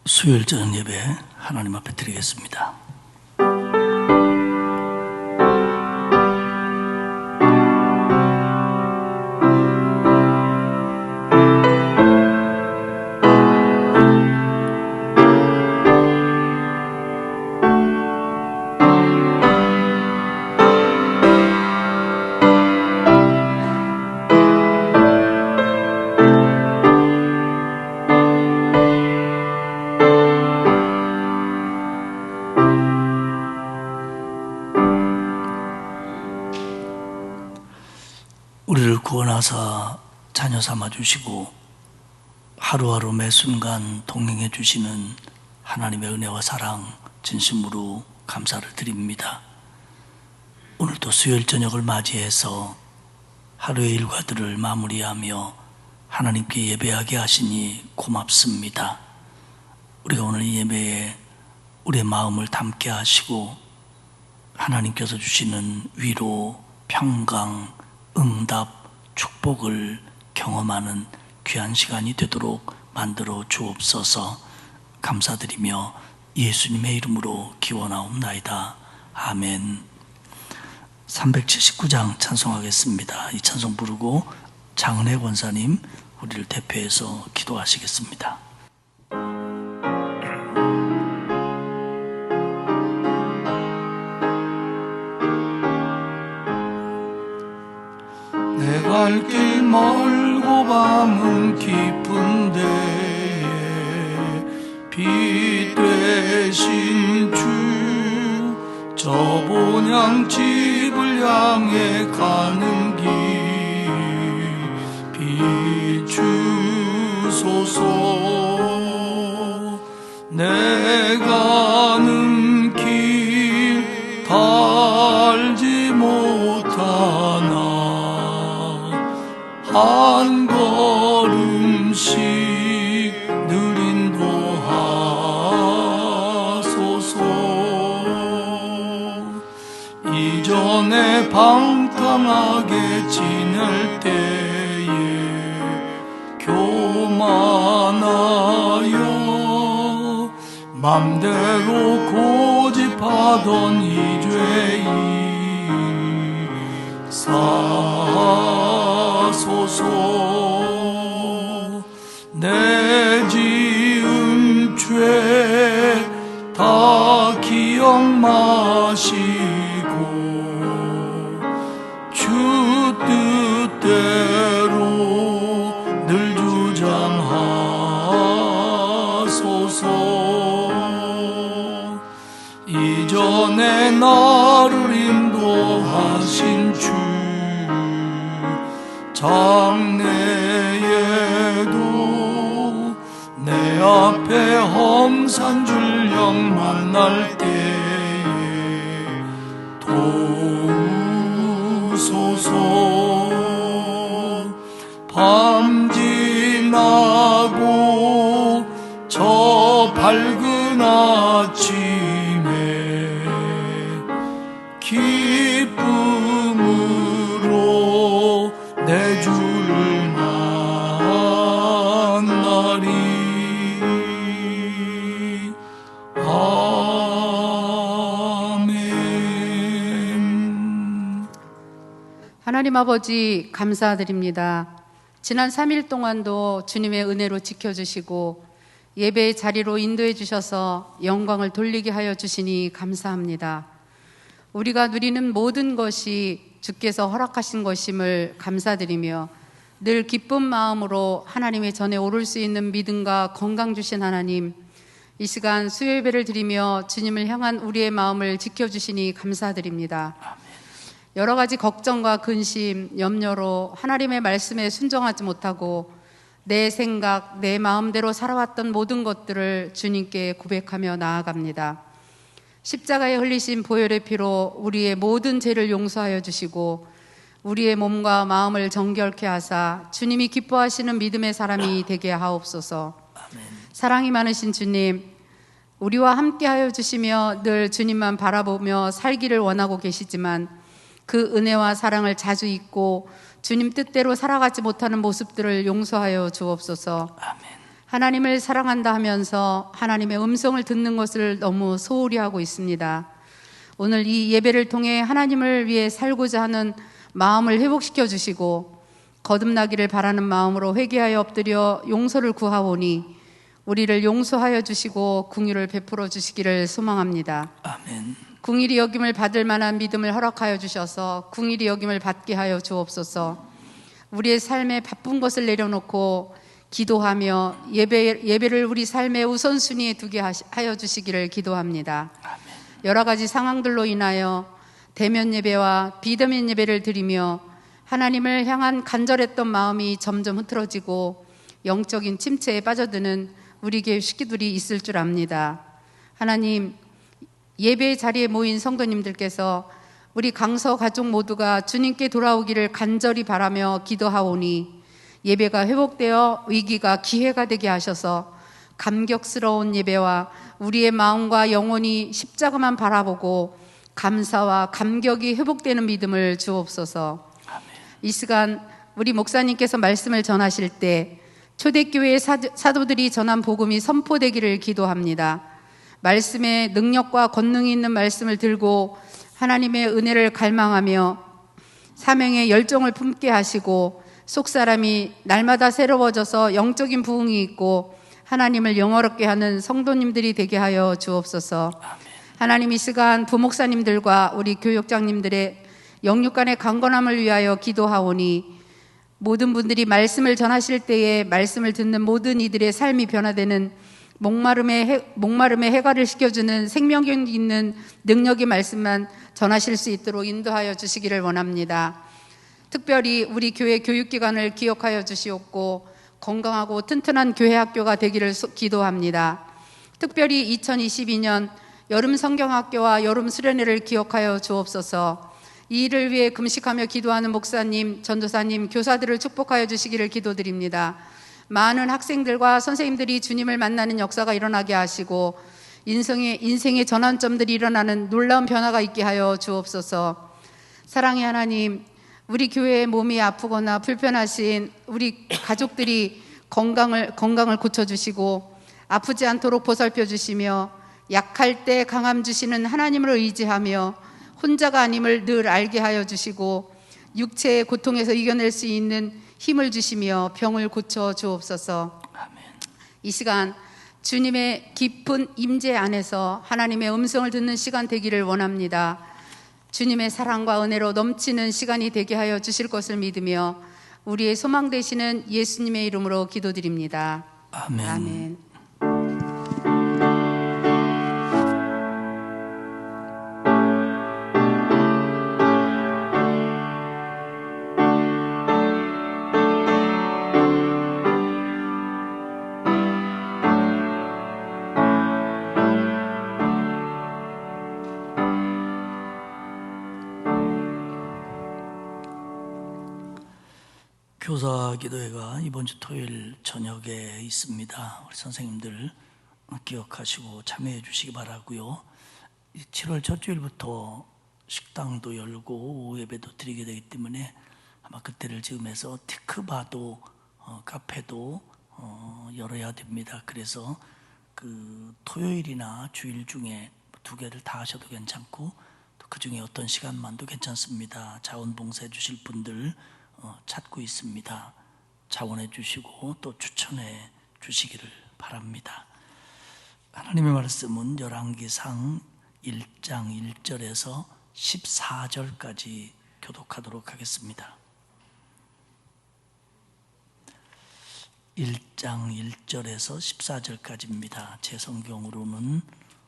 수요일 저녁 예배 하나님 앞에 드리겠습니다. 우리를 구원하사 자녀 삼아주시고 하루하루 매 순간 동행해 주시는 하나님의 은혜와 사랑 진심으로 감사를 드립니다. 오늘도 수요일 저녁을 맞이해서 하루의 일과들을 마무리하며 하나님께 예배하게 하시니 고맙습니다. 우리가 오늘 이 예배에 우리의 마음을 담게 하시고 하나님께서 주시는 위로, 평강, 응답, 축복을 경험하는 귀한 시간이 되도록 만들어 주옵소서. 감사드리며 예수님의 이름으로 기원하옵나이다. 아멘. 379장 찬송하겠습니다. 이 찬송 부르고 장은혜 권사님 우리를 대표해서 기도하시겠습니다. 내 갈 길 멀고 밤은 깊은데 빛 되신 주, 저 본향 집을 향해 가는 길 비추소서. 내 가는 길 달지 못하나 한 걸음씩 늘 인도하소서. 이전에 방탕하게 지낼 때에 교만하여 맘대로 고집하던 이 죄인 사소서. 내 지은 죄 다 기억 마시고 주 뜻대로 늘 주장하소서. 이전에 나를 인도하신 주, 장래에도 내 앞에 험산 줄령 만날 때에 도우소서. 밤 지나고 저 밝은 아침에 기쁨으로 내 주를 만나리. 아멘. 하나님 아버지 감사드립니다. 지난 3일 동안도 주님의 은혜로 지켜주시고 예배의 자리로 인도해 주셔서 영광을 돌리게 하여 주시니 감사합니다. 우리가 누리는 모든 것이 주께서 허락하신 것임을 감사드리며 늘 기쁜 마음으로 하나님의 전에 오를 수 있는 믿음과 건강 주신 하나님, 이 시간 수요 예배를 드리며 주님을 향한 우리의 마음을 지켜주시니 감사드립니다. 여러 가지 걱정과 근심, 염려로 하나님의 말씀에 순종하지 못하고 내 생각, 내 마음대로 살아왔던 모든 것들을 주님께 고백하며 나아갑니다. 십자가에 흘리신 보혈의 피로 우리의 모든 죄를 용서하여 주시고 우리의 몸과 마음을 정결케 하사 주님이 기뻐하시는 믿음의 사람이 되게 하옵소서. 사랑이 많으신 주님, 우리와 함께하여 주시며 늘 주님만 바라보며 살기를 원하고 계시지만 그 은혜와 사랑을 자주 잊고 주님 뜻대로 살아가지 못하는 모습들을 용서하여 주옵소서. 아멘. 하나님을 사랑한다 하면서 하나님의 음성을 듣는 것을 너무 소홀히 하고 있습니다. 오늘 이 예배를 통해 하나님을 위해 살고자 하는 마음을 회복시켜 주시고 거듭나기를 바라는 마음으로 회개하여 엎드려 용서를 구하오니 우리를 용서하여 주시고 긍휼을 베풀어 주시기를 소망합니다. 아멘. 긍휼히 여김을 받을 만한 믿음을 허락하여 주셔서 긍휼히 여김을 받게 하여 주옵소서. 우리의 삶에 바쁜 것을 내려놓고 기도하며 예배를 우리 삶의 우선순위에 두게 하여 주시기를 기도합니다. 아멘. 여러 가지 상황들로 인하여 대면 예배와 비대면 예배를 드리며 하나님을 향한 간절했던 마음이 점점 흐트러지고 영적인 침체에 빠져드는 우리 교회 식구들이 있을 줄 압니다. 하나님, 예배 자리에 모인 성도님들께서 우리 강서 가족 모두가 주님께 돌아오기를 간절히 바라며 기도하오니 예배가 회복되어 위기가 기회가 되게 하셔서 감격스러운 예배와 우리의 마음과 영혼이 십자가만 바라보고 감사와 감격이 회복되는 믿음을 주옵소서. 이 시간 우리 목사님께서 말씀을 전하실 때 초대교회의 사도들이 전한 복음이 선포되기를 기도합니다. 말씀의 능력과 권능이 있는 말씀을 들고 하나님의 은혜를 갈망하며 사명의 열정을 품게 하시고 속사람이 날마다 새로워져서 영적인 부흥이 있고 하나님을 영화롭게 하는 성도님들이 되게 하여 주옵소서. 하나님, 이 시간 부목사님들과 우리 교육장님들의 영육간의 강건함을 위하여 기도하오니 모든 분들이 말씀을 전하실 때에 말씀을 듣는 모든 이들의 삶이 변화되는 목마름에 해가를 시켜주는 생명력 있는 능력의 말씀만 전하실 수 있도록 인도하여 주시기를 원합니다. 특별히 우리 교회 교육기관을 기억하여 주시옵고 건강하고 튼튼한 교회 학교가 되기를 기도합니다. 특별히 2022년 여름 성경학교와 여름 수련회를 기억하여 주옵소서. 이 일을 위해 금식하며 기도하는 목사님, 전도사님, 교사들을 축복하여 주시기를 기도드립니다. 많은 학생들과 선생님들이 주님을 만나는 역사가 일어나게 하시고 인생의 전환점들이 일어나는 놀라운 변화가 있게 하여 주옵소서. 사랑의 하나님, 우리 교회의 몸이 아프거나 불편하신 우리 가족들이 건강을 고쳐주시고 아프지 않도록 보살펴 주시며 약할 때 강함 주시는 하나님을 의지하며 혼자가 아님을 늘 알게 하여 주시고 육체의 고통에서 이겨낼 수 있는 힘을 주시며 병을 고쳐 주옵소서. 아멘. 이 시간 주님의 깊은 임재 안에서 하나님의 음성을 듣는 시간 되기를 원합니다. 주님의 사랑과 은혜로 넘치는 시간이 되게 하여 주실 것을 믿으며 우리의 소망 되시는 예수님의 이름으로 기도드립니다. 아멘. 아멘. 교사 기도회가 이번 주 토요일 저녁에 있습니다. 우리 선생님들 기억하시고 참여해 주시기 바라고요. 7월 첫 주일부터 식당도 열고 오후 예배도 드리게 되기 때문에 아마 그때를 즈음해서 티크바도 카페도 열어야 됩니다. 그래서 그 토요일이나 주일 중에 두 개를 다 하셔도 괜찮고 또 그 중에 어떤 시간만도 괜찮습니다. 자원봉사해 주실 분들 찾고 있습니다. 자원해 주시고 또 추천해 주시기를 바랍니다. 하나님의 말씀은 열왕기상 1장 1절에서 14절까지 교독하도록 하겠습니다. 1장 1절에서 14절까지입니다. 제 성경으로는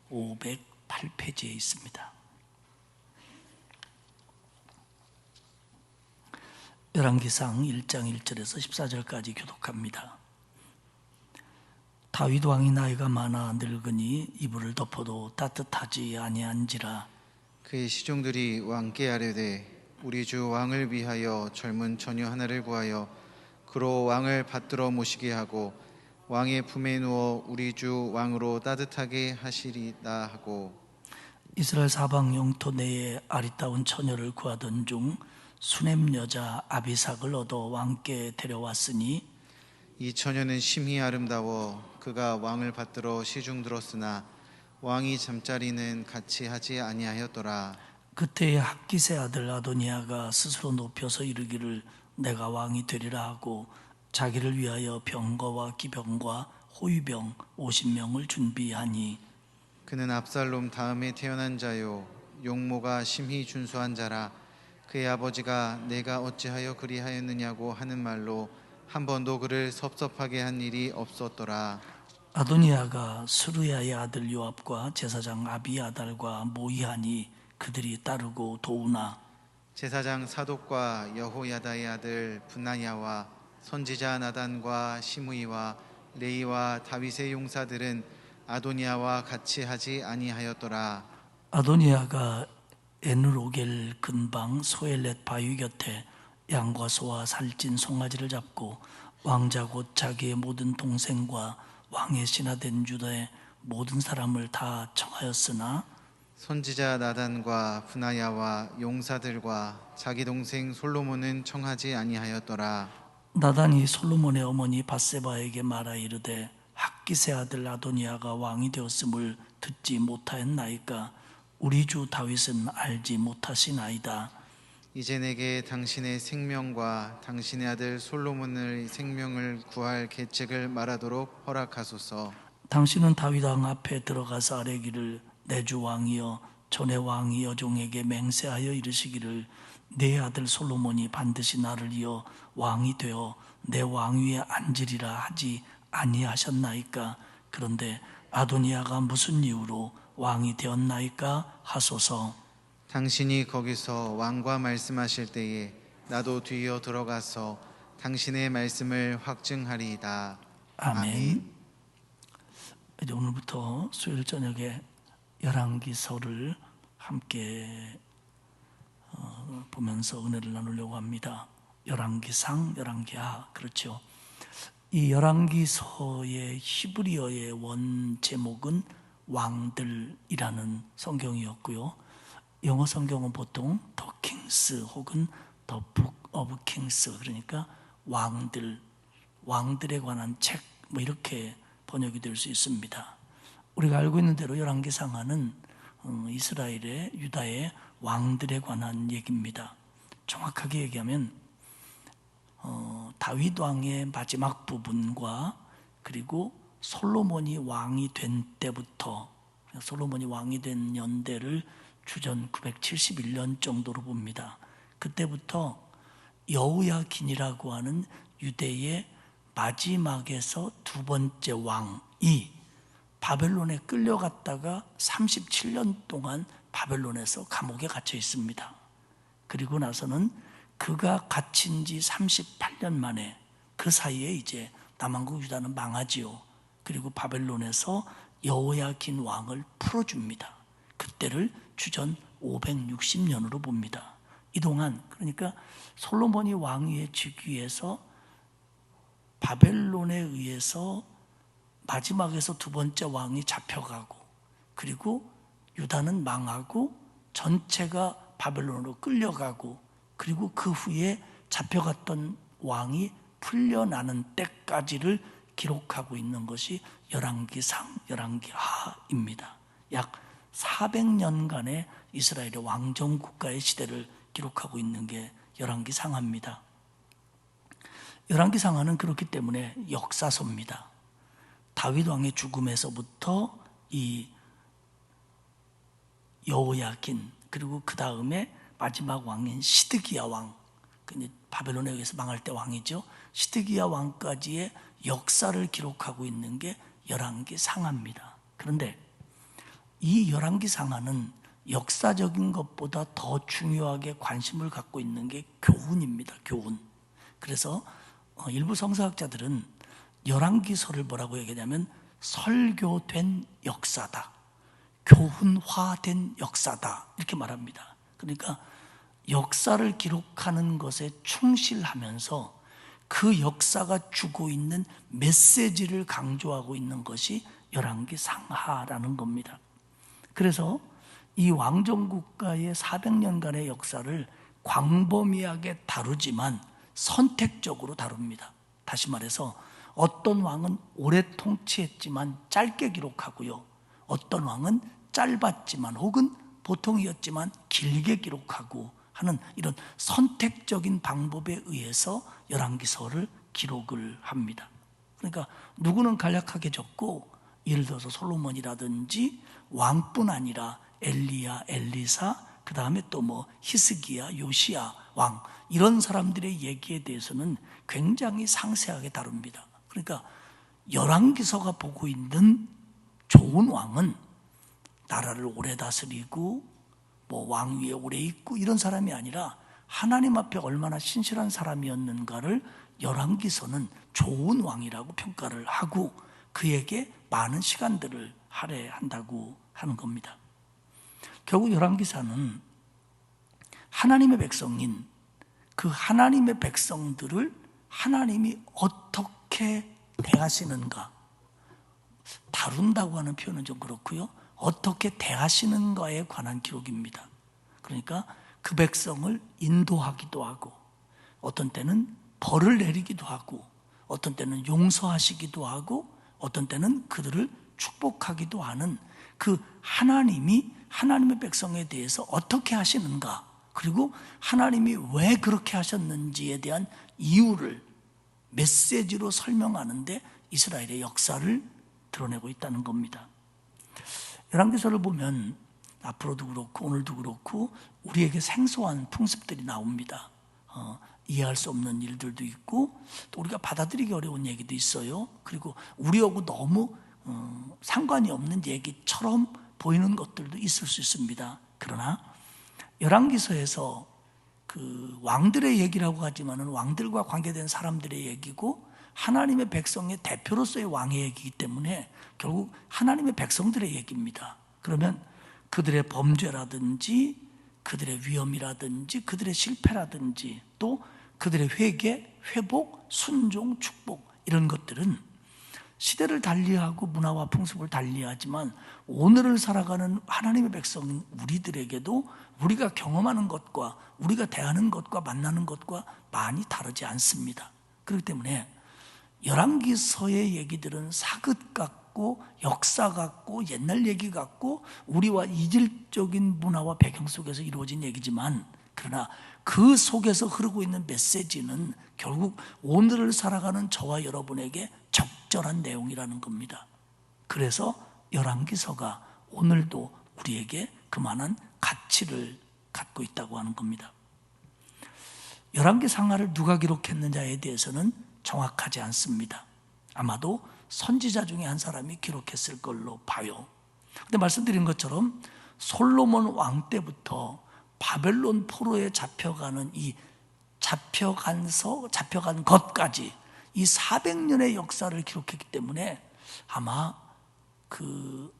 508페이지에 있습니다. 열왕기상 1장 1절에서 14절까지 교독합니다. 다윗 왕이 나이가 많아 늙으니 이불을 덮어도 따뜻하지 아니한지라. 그의 시종들이 왕께 아뢰되 우리 주 왕을 위하여 젊은 처녀 하나를 구하여 그로 왕을 받들어 모시게 하고 왕의 품에 누워 우리 주 왕으로 따뜻하게 하시리다 하고 이스라엘 사방 영토 내에 아리따운 처녀를 구하던 중 수넴 여자 아비삭을 얻어 왕께 데려왔으니 이 처녀는 심히 아름다워 그가 왕을 받들어 시중 들었으나 왕이 잠자리는 같이 하지 아니하였더라. 그때에 학기세 아들 아도니아가 스스로 높여서 이르기를 내가 왕이 되리라 하고 자기를 위하여 병거와 기병과 호위병 50명을 준비하니 그는 압살롬 다음에 태어난 자요 용모가 심히 준수한 자라. 그의 아버지가 내가 어찌하여 그리하였느냐고 하는 말로 한 번도 그를 섭섭하게 한 일이 없었더라. 아도니아가 스루야의 아들 요압과 제사장 아비아달과 모이하니 그들이 따르고 도우나 제사장 사독과 여호야다의 아들 분나야와 선지자 나단과 시므이와 레이와 다윗의 용사들은 아도니아와 같이 하지 아니하였더라. 아도니아가 에누로겔 근방 소엘렛 바위 곁에 양과 소와 살찐 송아지를 잡고 왕자 곧 자기의 모든 동생과 왕의 신하된 유다의 모든 사람을 다 청하였으나 선지자 나단과 분하야와 용사들과 자기 동생 솔로몬은 청하지 아니하였더라. 나단이 솔로몬의 어머니 밧세바에게 말하 이르되 학기세 아들 아도니아가 왕이 되었음을 듣지 못하였나이까 우리 주 다윗은 알지 못하시나이다. 이제 내게 당신의 생명과 당신의 아들 솔로몬의 생명을 구할 계책을 말하도록 허락하소서. 당신은 다윗 왕 앞에 들어가서 아뢰기를 내 주 왕이여 전에 왕이 여종에게 맹세하여 이르시기를 내 아들 솔로몬이 반드시 나를 이어 왕이 되어 내 왕위에 앉으리라 하지 아니하셨나이까. 그런데 아도니아가 무슨 이유로 왕이 되었나이까 하소서. 당신이 거기서 왕과 말씀하실 때에 나도 뒤이어 들어가서 당신의 말씀을 확증하리이다. 아멘. 이제 오늘부터 수요일 저녁에 열왕기서를 함께 보면서 은혜를 나누려고 합니다. 열왕기상, 열왕기하, 그렇죠. 이 열왕기서의 히브리어의 원 제목은 왕들이라는 성경이었고요. 영어 성경은 보통 The Kings 혹은 The Book of Kings, 그러니까 왕들에 관한 책, 뭐 이렇게 번역이 될 수 있습니다. 우리가 알고 있는 대로 열왕기상하는 이스라엘의 유다의 왕들에 관한 얘기입니다. 정확하게 얘기하면 다윗 왕의 마지막 부분과 그리고 솔로몬이 왕이 된 때부터, 솔로몬이 왕이 된 연대를 주전 971년 정도로 봅니다. 그때부터 여호야긴이라고 하는 유대의 마지막에서 두 번째 왕이 바벨론에 끌려갔다가 37년 동안 바벨론에서 감옥에 갇혀 있습니다. 그리고 나서는 그가 갇힌 지 38년 만에 그 사이에 이제 남왕국 유다는 망하지요. 그리고 바벨론에서 여호야긴 왕을 풀어줍니다. 그때를 주전 560년으로 봅니다. 이동안 그러니까 솔로몬이 왕위에 지기 위해서 바벨론에 의해서 마지막에서 두 번째 왕이 잡혀가고 그리고 유다는 망하고 전체가 바벨론으로 끌려가고 그리고 그 후에 잡혀갔던 왕이 풀려나는 때까지를 기록하고 있는 것이 열왕기상, 열왕기하입니다. 약 400년간의 이스라엘의 왕정 국가의 시대를 기록하고 있는 게 열왕기상하입니다. 열왕기상하는 그렇기 때문에 역사서입니다. 다윗 왕의 죽음에서부터 이 여호야긴 그리고 그 다음에 마지막 왕인 시드기야 왕, 바벨론에 의해서 망할 때 왕이죠. 시드기야 왕까지의 역사를 기록하고 있는 게 열왕기상하입니다. 그런데 이 열왕기상하는 역사적인 것보다 더 중요하게 관심을 갖고 있는 게 교훈입니다. 교훈. 그래서 일부 성서학자들은 열왕기서를 뭐라고 얘기하냐면 설교된 역사다, 교훈화된 역사다 이렇게 말합니다. 그러니까 역사를 기록하는 것에 충실하면서 그 역사가 주고 있는 메시지를 강조하고 있는 것이 열왕기상하라는 겁니다. 그래서 이 왕정국가의 400년간의 역사를 광범위하게 다루지만 선택적으로 다룹니다. 다시 말해서 어떤 왕은 오래 통치했지만 짧게 기록하고요. 어떤 왕은 짧았지만 혹은 보통이었지만 길게 기록하고 하는 이런 선택적인 방법에 의해서 열왕기서를 기록을 합니다. 그러니까 누구는 간략하게 적고, 예를 들어서 솔로몬이라든지 왕뿐 아니라 엘리야, 엘리사, 그 다음에 또 뭐 히스기야, 요시야 왕, 이런 사람들의 얘기에 대해서는 굉장히 상세하게 다룹니다. 그러니까 열왕기서가 보고 있는 좋은 왕은 나라를 오래 다스리고 뭐 왕위에 오래 있고 이런 사람이 아니라 하나님 앞에 얼마나 신실한 사람이었는가를 열왕기서는 좋은 왕이라고 평가를 하고 그에게 많은 시간들을 할애한다고 하는 겁니다. 결국 열왕기사는 하나님의 백성인 그 하나님의 백성들을 하나님이 어떻게 대하시는가, 다룬다고 하는 표현은 좀 그렇고요, 어떻게 대하시는가에 관한 기록입니다. 그러니까 그 백성을 인도하기도 하고, 어떤 때는 벌을 내리기도 하고, 어떤 때는 용서하시기도 하고, 어떤 때는 그들을 축복하기도 하는 그 하나님이 하나님의 백성에 대해서 어떻게 하시는가, 그리고 하나님이 왜 그렇게 하셨는지에 대한 이유를 메시지로 설명하는데 이스라엘의 역사를 드러내고 있다는 겁니다. 열왕기서를 보면 앞으로도 그렇고 오늘도 그렇고 우리에게 생소한 풍습들이 나옵니다. 이해할 수 없는 일들도 있고 또 우리가 받아들이기 어려운 얘기도 있어요. 그리고 우리하고 너무 상관이 없는 얘기처럼 보이는 것들도 있을 수 있습니다. 그러나 열왕기서에서 그 왕들의 얘기라고 하지만은 왕들과 관계된 사람들의 얘기고 하나님의 백성의 대표로서의 왕의 얘기이기 때문에 결국 하나님의 백성들의 얘기입니다. 그러면 그들의 범죄라든지 그들의 위험이라든지 그들의 실패라든지 또 그들의 회개, 회복, 순종, 축복 이런 것들은 시대를 달리하고 문화와 풍습을 달리하지만 오늘을 살아가는 하나님의 백성인 우리들에게도 우리가 경험하는 것과 우리가 대하는 것과 만나는 것과 많이 다르지 않습니다. 그렇기 때문에 열왕기서의 얘기들은 사극 같고 역사 같고 옛날 얘기 같고 우리와 이질적인 문화와 배경 속에서 이루어진 얘기지만, 그러나 그 속에서 흐르고 있는 메시지는 결국 오늘을 살아가는 저와 여러분에게 적절한 내용이라는 겁니다. 그래서 열왕기서가 오늘도 우리에게 그만한 가치를 갖고 있다고 하는 겁니다. 열왕기 상하를 누가 기록했느냐에 대해서는 정확하지 않습니다. 아마도 선지자 중에 한 사람이 기록했을 걸로 봐요. 근데 말씀드린 것처럼 솔로몬 왕 때부터 바벨론 포로에 잡혀가는 이 잡혀간 것까지 이 400년의 역사를 기록했기 때문에 아마 그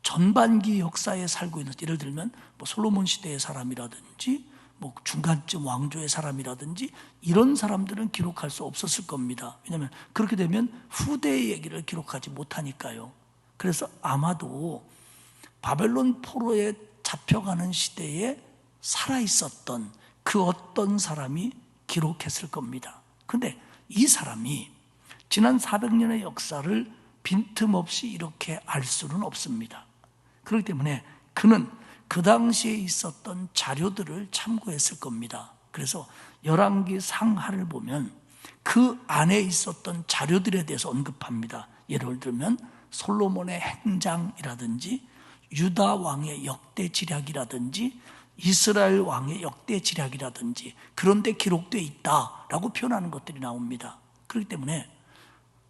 전반기 역사에 살고 있는, 예를 들면 뭐 솔로몬 시대의 사람이라든지 뭐 중간쯤 왕조의 사람이라든지 이런 사람들은 기록할 수 없었을 겁니다. 왜냐하면 그렇게 되면 후대의 얘기를 기록하지 못하니까요. 그래서 아마도 바벨론 포로에 잡혀가는 시대에 살아있었던 그 어떤 사람이 기록했을 겁니다. 그런데 이 사람이 지난 400년의 역사를 빈틈없이 이렇게 알 수는 없습니다. 그렇기 때문에 그는 그 당시에 있었던 자료들을 참고했을 겁니다. 그래서 열왕기 상하를 보면 그 안에 있었던 자료들에 대해서 언급합니다. 예를 들면 솔로몬의 행장이라든지 유다 왕의 역대 지략이라든지 이스라엘 왕의 역대 지략이라든지 그런 데 기록되어 있다라고 표현하는 것들이 나옵니다. 그렇기 때문에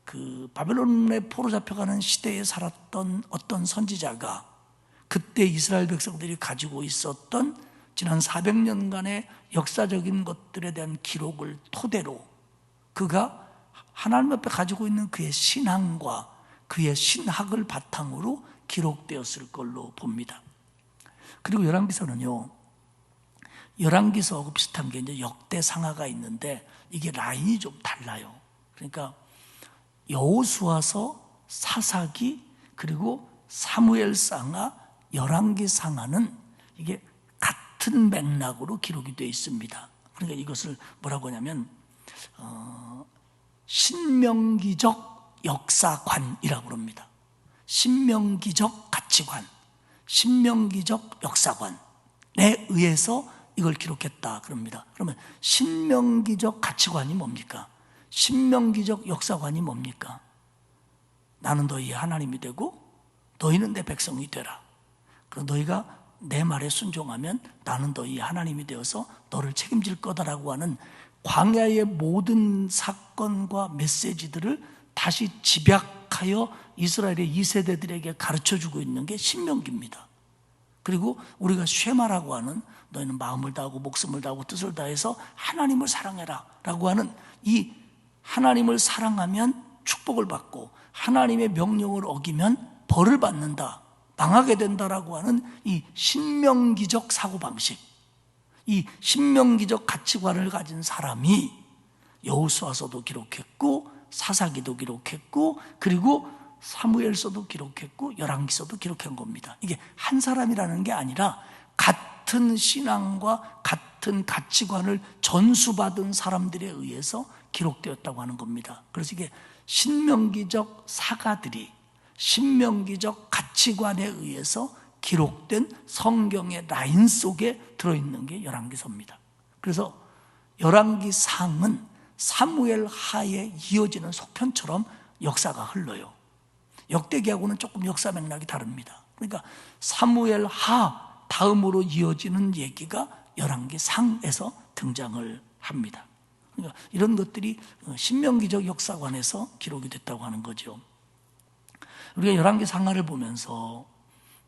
그 바벨론에 포로 잡혀가는 시대에 살았던 어떤 선지자가 그때 이스라엘 백성들이 가지고 있었던 지난 400년간의 역사적인 것들에 대한 기록을 토대로 그가 하나님 앞에 가지고 있는 그의 신앙과 그의 신학을 바탕으로 기록되었을 걸로 봅니다. 그리고 열왕기서는요, 열왕기서하고 비슷한 게 이제 역대상하가 있는데 이게 라인이 좀 달라요. 그러니까 여호수아서, 사사기, 그리고 사무엘상하, 열왕기상하는 이게 같은 맥락으로 기록이 되어 있습니다. 그러니까 이것을 뭐라고 하냐면 신명기적 역사관이라고 합니다. 신명기적 가치관, 신명기적 역사관에 의해서 이걸 기록했다 그럽니다. 그러면 신명기적 가치관이 뭡니까? 신명기적 역사관이 뭡니까? 나는 너희의 하나님이 되고 너희는 내 백성이 되라. 그리고 너희가 내 말에 순종하면 나는 너희의 하나님이 되어서 너를 책임질 거다라고 하는 광야의 모든 사건과 메시지들을 다시 집약하여 이스라엘의 2세대들에게 가르쳐주고 있는 게 신명기입니다. 그리고 우리가 쉐마라고 하는 너희는 마음을 다하고 목숨을 다하고 뜻을 다해서 하나님을 사랑해라 라고 하는 이 하나님을 사랑하면 축복을 받고 하나님의 명령을 어기면 벌을 받는다, 망하게 된다라고 하는 이 신명기적 사고방식, 이 신명기적 가치관을 가진 사람이 여호수아서도 기록했고 사사기도 기록했고 그리고 사무엘서도 기록했고 열왕기서도 기록한 겁니다. 이게 한 사람이라는 게 아니라 같은 신앙과 같은 가치관을 전수받은 사람들에 의해서 기록되었다고 하는 겁니다. 그래서 이게 신명기적 사가들이 신명기적 가치관에 의해서 기록된 성경의 라인 속에 들어있는 게 열왕기서입니다. 그래서 열왕기상은 사무엘 하에 이어지는 속편처럼 역사가 흘러요. 역대기하고는 조금 역사 맥락이 다릅니다. 그러니까 사무엘 하 다음으로 이어지는 얘기가 열왕기상에서 등장을 합니다. 그러니까 이런 것들이 신명기적 역사관에서 기록이 됐다고 하는 거죠. 우리가 열왕기상하를 보면서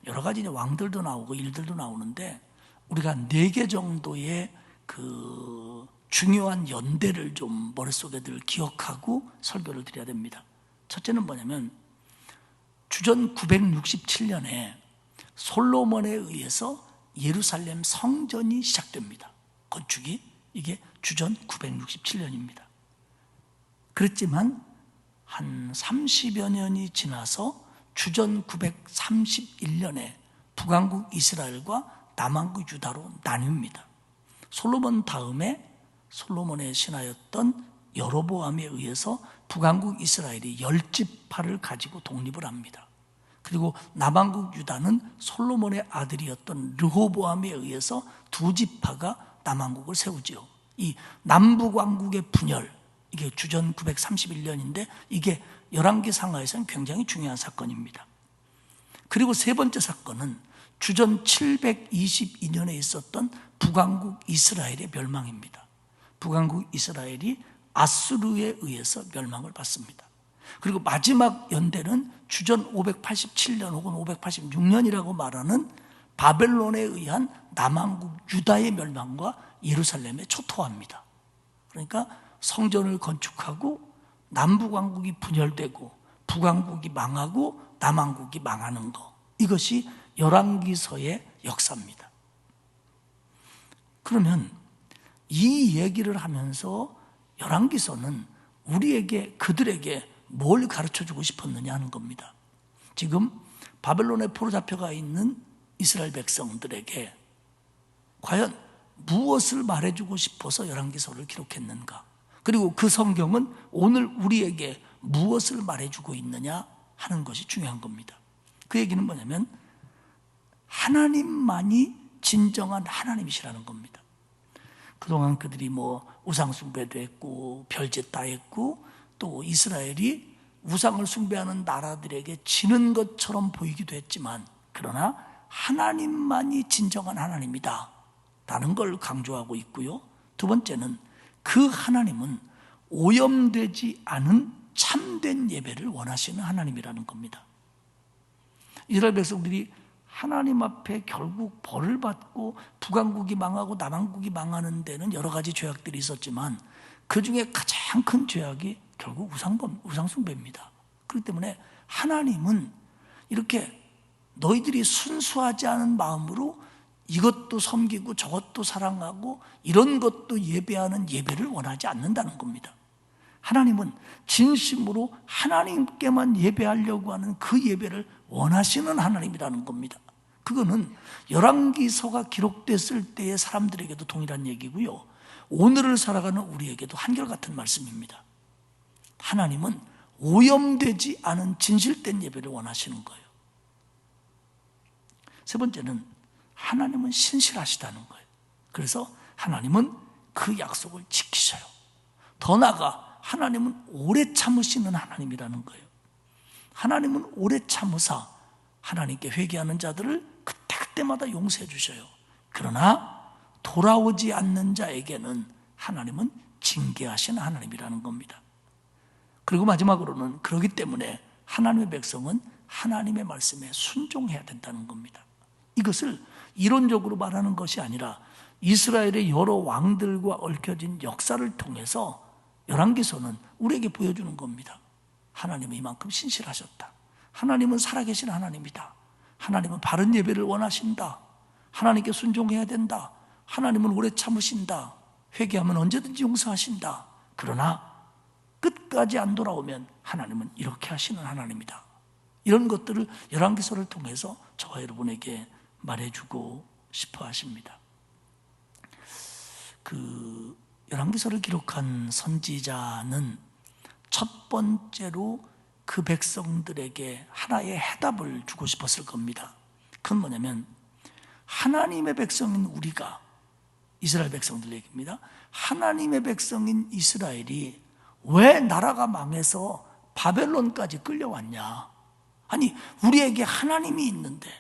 여러 가지 왕들도 나오고 일들도 나오는데 우리가 4개 정도의 그 중요한 연대를 좀 머릿속에 늘 기억하고 설교를 드려야 됩니다. 첫째는 뭐냐면 주전 967년에 솔로몬에 의해서 예루살렘 성전이 시작됩니다. 건축이 이게 주전 967년입니다. 그랬지만 한 30여 년이 지나서 주전 931년에 북왕국 이스라엘과 남왕국 유다로 나뉩니다. 솔로몬 다음에 솔로몬의 신하였던 여로보암에 의해서 북왕국 이스라엘이 10지파를 가지고 독립을 합니다. 그리고 남왕국 유다는 솔로몬의 아들이었던 르호보암에 의해서 2지파가 남왕국을 세우지요. 이 남북왕국의 분열, 이게 주전 931년인데 이게 열왕기상하에서는 굉장히 중요한 사건입니다. 그리고 세 번째 사건은 주전 722년에 있었던 북왕국 이스라엘의 멸망입니다. 북왕국 이스라엘이 아수르에 의해서 멸망을 받습니다. 그리고 마지막 연대는 주전 587년 혹은 586년이라고 말하는 바벨론에 의한 남왕국 유다의 멸망과 예루살렘의 초토화입니다. 그러니까 성전을 건축하고 남북왕국이 분열되고 북왕국이 망하고 남왕국이 망하는 것, 이것이 열왕기서의 역사입니다. 그러면 이 얘기를 하면서 열왕기서는 우리에게 그들에게 뭘 가르쳐주고 싶었느냐 하는 겁니다. 지금 바벨론에 포로 잡혀가 있는 이스라엘 백성들에게 과연 무엇을 말해주고 싶어서 열왕기서를 기록했는가? 그리고 그 성경은 오늘 우리에게 무엇을 말해주고 있느냐 하는 것이 중요한 겁니다. 그 얘기는 뭐냐면 하나님만이 진정한 하나님이시라는 겁니다. 그동안 그들이 우상 숭배도 했고 별짓 다 했고 또 이스라엘이 우상을 숭배하는 나라들에게 지는 것처럼 보이기도 했지만 그러나 하나님만이 진정한 하나님이다 라는 걸 강조하고 있고요. 두 번째는 그 하나님은 오염되지 않은 참된 예배를 원하시는 하나님이라는 겁니다. 이스라엘 백성들이 하나님 앞에 결국 벌을 받고 북왕국이 망하고 남왕국이 망하는 데는 여러 가지 죄악들이 있었지만 그 중에 가장 큰 죄악이 결국 우상숭배입니다. 그렇기 때문에 하나님은 이렇게 너희들이 순수하지 않은 마음으로 이것도 섬기고 저것도 사랑하고 이런 것도 예배하는 예배를 원하지 않는다는 겁니다. 하나님은 진심으로 하나님께만 예배하려고 하는 그 예배를 원하시는 하나님이라는 겁니다. 그거는 열왕기서가 기록됐을 때의 사람들에게도 동일한 얘기고요. 오늘을 살아가는 우리에게도 한결같은 말씀입니다. 하나님은 오염되지 않은 진실된 예배를 원하시는 거예요. 세 번째는 하나님은 신실하시다는 거예요. 그래서 하나님은 그 약속을 지키셔요. 더 나아가 하나님은 오래 참으시는 하나님이라는 거예요. 하나님은 오래 참으사 하나님께 회개하는 자들을 그때그때마다 용서해 주셔요. 그러나 돌아오지 않는 자에게는 하나님은 징계하시는 하나님이라는 겁니다. 그리고 마지막으로는 그렇기 때문에 하나님의 백성은 하나님의 말씀에 순종해야 된다는 겁니다. 이것을 이론적으로 말하는 것이 아니라 이스라엘의 여러 왕들과 얽혀진 역사를 통해서 열왕기서는 우리에게 보여주는 겁니다. 하나님은 이만큼 신실하셨다. 하나님은 살아계신 하나님이다. 하나님은 바른 예배를 원하신다. 하나님께 순종해야 된다. 하나님은 오래 참으신다. 회개하면 언제든지 용서하신다. 그러나 끝까지 안 돌아오면 하나님은 이렇게 하시는 하나님이다. 이런 것들을 열왕기서를 통해서 저와 여러분에게 말해주고 싶어 하십니다. 그 열왕기서를 기록한 선지자는 첫 번째로 그 백성들에게 하나의 해답을 주고 싶었을 겁니다. 그건 뭐냐면 하나님의 백성인 우리가, 이스라엘 백성들 얘기입니다. 하나님의 백성인 이스라엘이 왜 나라가 망해서 바벨론까지 끌려왔냐? 아니, 우리에게 하나님이 있는데,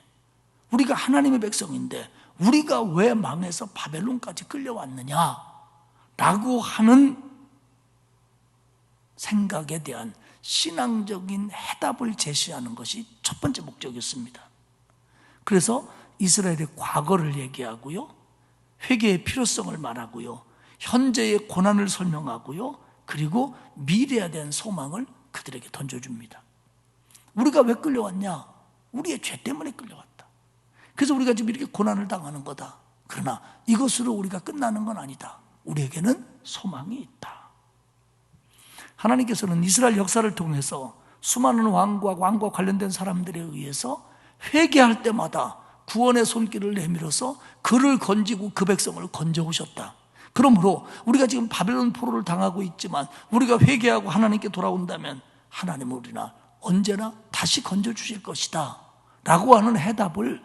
우리가 하나님의 백성인데 우리가 왜 망해서 바벨론까지 끌려왔느냐? 라고 하는 생각에 대한 신앙적인 해답을 제시하는 것이 첫 번째 목적이었습니다. 그래서 이스라엘의 과거를 얘기하고요, 회개의 필요성을 말하고요, 현재의 고난을 설명하고요, 그리고 미래에 대한 소망을 그들에게 던져줍니다. 우리가 왜 끌려왔냐? 우리의 죄 때문에 끌려왔다. 그래서 우리가 지금 이렇게 고난을 당하는 거다. 그러나 이것으로 우리가 끝나는 건 아니다. 우리에게는 소망이 있다. 하나님께서는 이스라엘 역사를 통해서 수많은 왕과 관련된 사람들에 의해서 회개할 때마다 구원의 손길을 내밀어서 그를 건지고 그 백성을 건져오셨다. 그러므로 우리가 지금 바벨론 포로를 당하고 있지만 우리가 회개하고 하나님께 돌아온다면 하나님은 우리나 언제나 다시 건져주실 것이다 라고 하는 해답을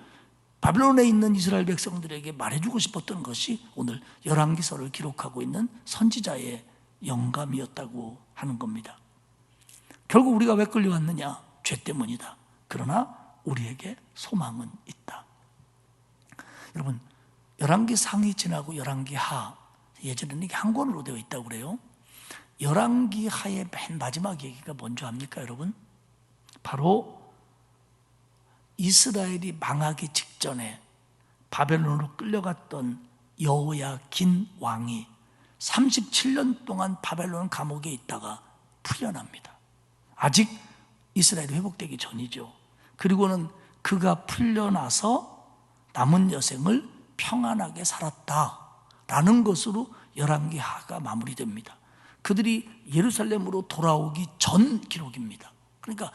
바벨론에 있는 이스라엘 백성들에게 말해주고 싶었던 것이 오늘 열왕기서를 기록하고 있는 선지자의 영감이었다고 하는 겁니다. 결국 우리가 왜 끌려왔느냐? 죄 때문이다. 그러나 우리에게 소망은 있다. 여러분, 열왕기 상이 지나고 열왕기 하, 예전에는 이게 한 권으로 되어 있다고 그래요. 열왕기 하의 맨 마지막 얘기가 뭔지 압니까, 여러분? 바로 이스라엘이 망하기 직전에 바벨론으로 끌려갔던 여호야긴 왕이 37년 동안 바벨론 감옥에 있다가 풀려납니다. 아직 이스라엘이 회복되기 전이죠. 그리고는 그가 풀려나서 남은 여생을 평안하게 살았다라는 것으로 열왕기하가 마무리됩니다. 그들이 예루살렘으로 돌아오기 전 기록입니다. 그러니까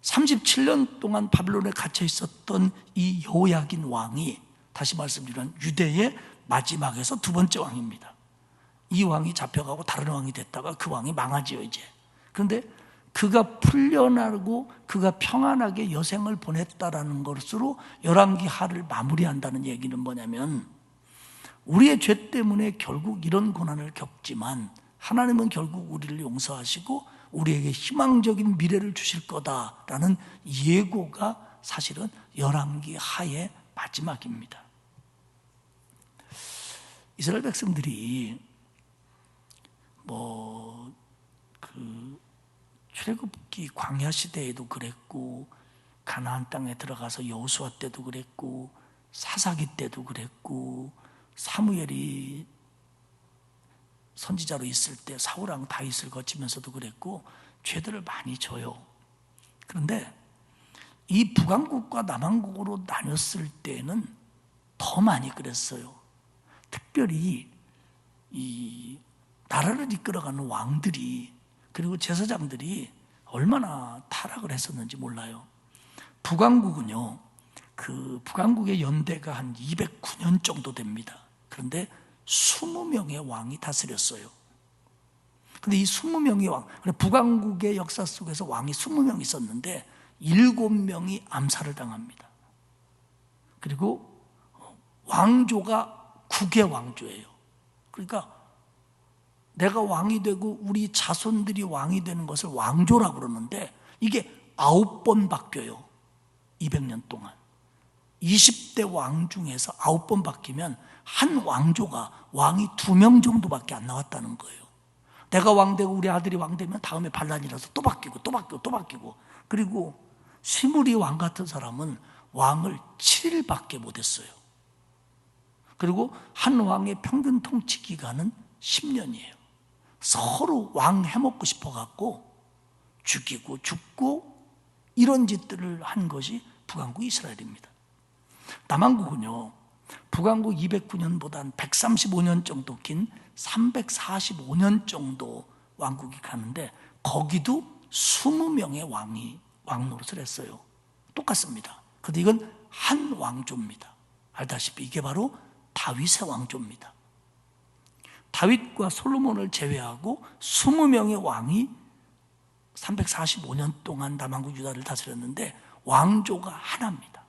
37년 동안 바벨론에 갇혀 있었던 이 여호야긴 왕이, 다시 말씀드리면 유대의 마지막에서 두 번째 왕입니다. 이 왕이 잡혀가고 다른 왕이 됐다가 그 왕이 망하지요 이제. 그런데 그가 풀려나고 그가 평안하게 여생을 보냈다라는 것으로 열왕기하를 마무리한다는 얘기는 뭐냐면, 우리의 죄 때문에 결국 이런 고난을 겪지만 하나님은 결국 우리를 용서하시고 우리에게 희망적인 미래를 주실 거다라는 예고가 사실은 열왕기하의 마지막입니다. 이스라엘 백성들이 출애굽기 광야 시대에도 그랬고, 가나안 땅에 들어가서 여호수아 때도 그랬고, 사사기 때도 그랬고, 사무엘이 선지자로 있을 때 사울왕 다윗을 거치면서도 그랬고, 죄들을 많이 져요. 그런데 이 북왕국과 남왕국으로 나눴을 때는 더 많이 그랬어요. 특별히 이 나라를 이끌어가는 왕들이, 그리고 제사장들이 얼마나 타락을 했었는지 몰라요. 북왕국은요, 그 북왕국의 연대가 한 209년 정도 됩니다. 그런데 20명의 왕이 다스렸어요. 근데 이 20명의 왕, 북왕국의 역사 속에서 왕이 20명이 있었는데 7명이 암살을 당합니다. 그리고 왕조가 국의 왕조예요. 그러니까 내가 왕이 되고 우리 자손들이 왕이 되는 것을 왕조라고 그러는데 이게 9번 바뀌어요. 200년 동안. 20대 왕 중에서 9번 바뀌면 한 왕조가 왕이 2명 정도밖에 안 나왔다는 거예요. 내가 왕 되고 우리 아들이 왕 되면 다음에 반란이라서 또 바뀌고 또 바뀌고 또 바뀌고. 그리고 시므리 왕 같은 사람은 왕을 7일밖에 못했어요. 그리고 한 왕의 평균 통치 기간은 10년이에요. 서로 왕 해먹고 싶어갖고 죽이고 죽고 이런 짓들을 한 것이 북왕국 이스라엘입니다. 남왕국은요, 북왕국 209년보다 135년 정도 긴 345년 정도 왕국이 가는데 거기도 20명의 왕이 왕노릇을 했어요. 똑같습니다. 그런데 이건 한 왕조입니다. 알다시피 이게 바로 다윗의 왕조입니다. 다윗과 솔로몬을 제외하고 20명의 왕이 345년 동안 남왕국 유다를 다스렸는데 왕조가 하나입니다.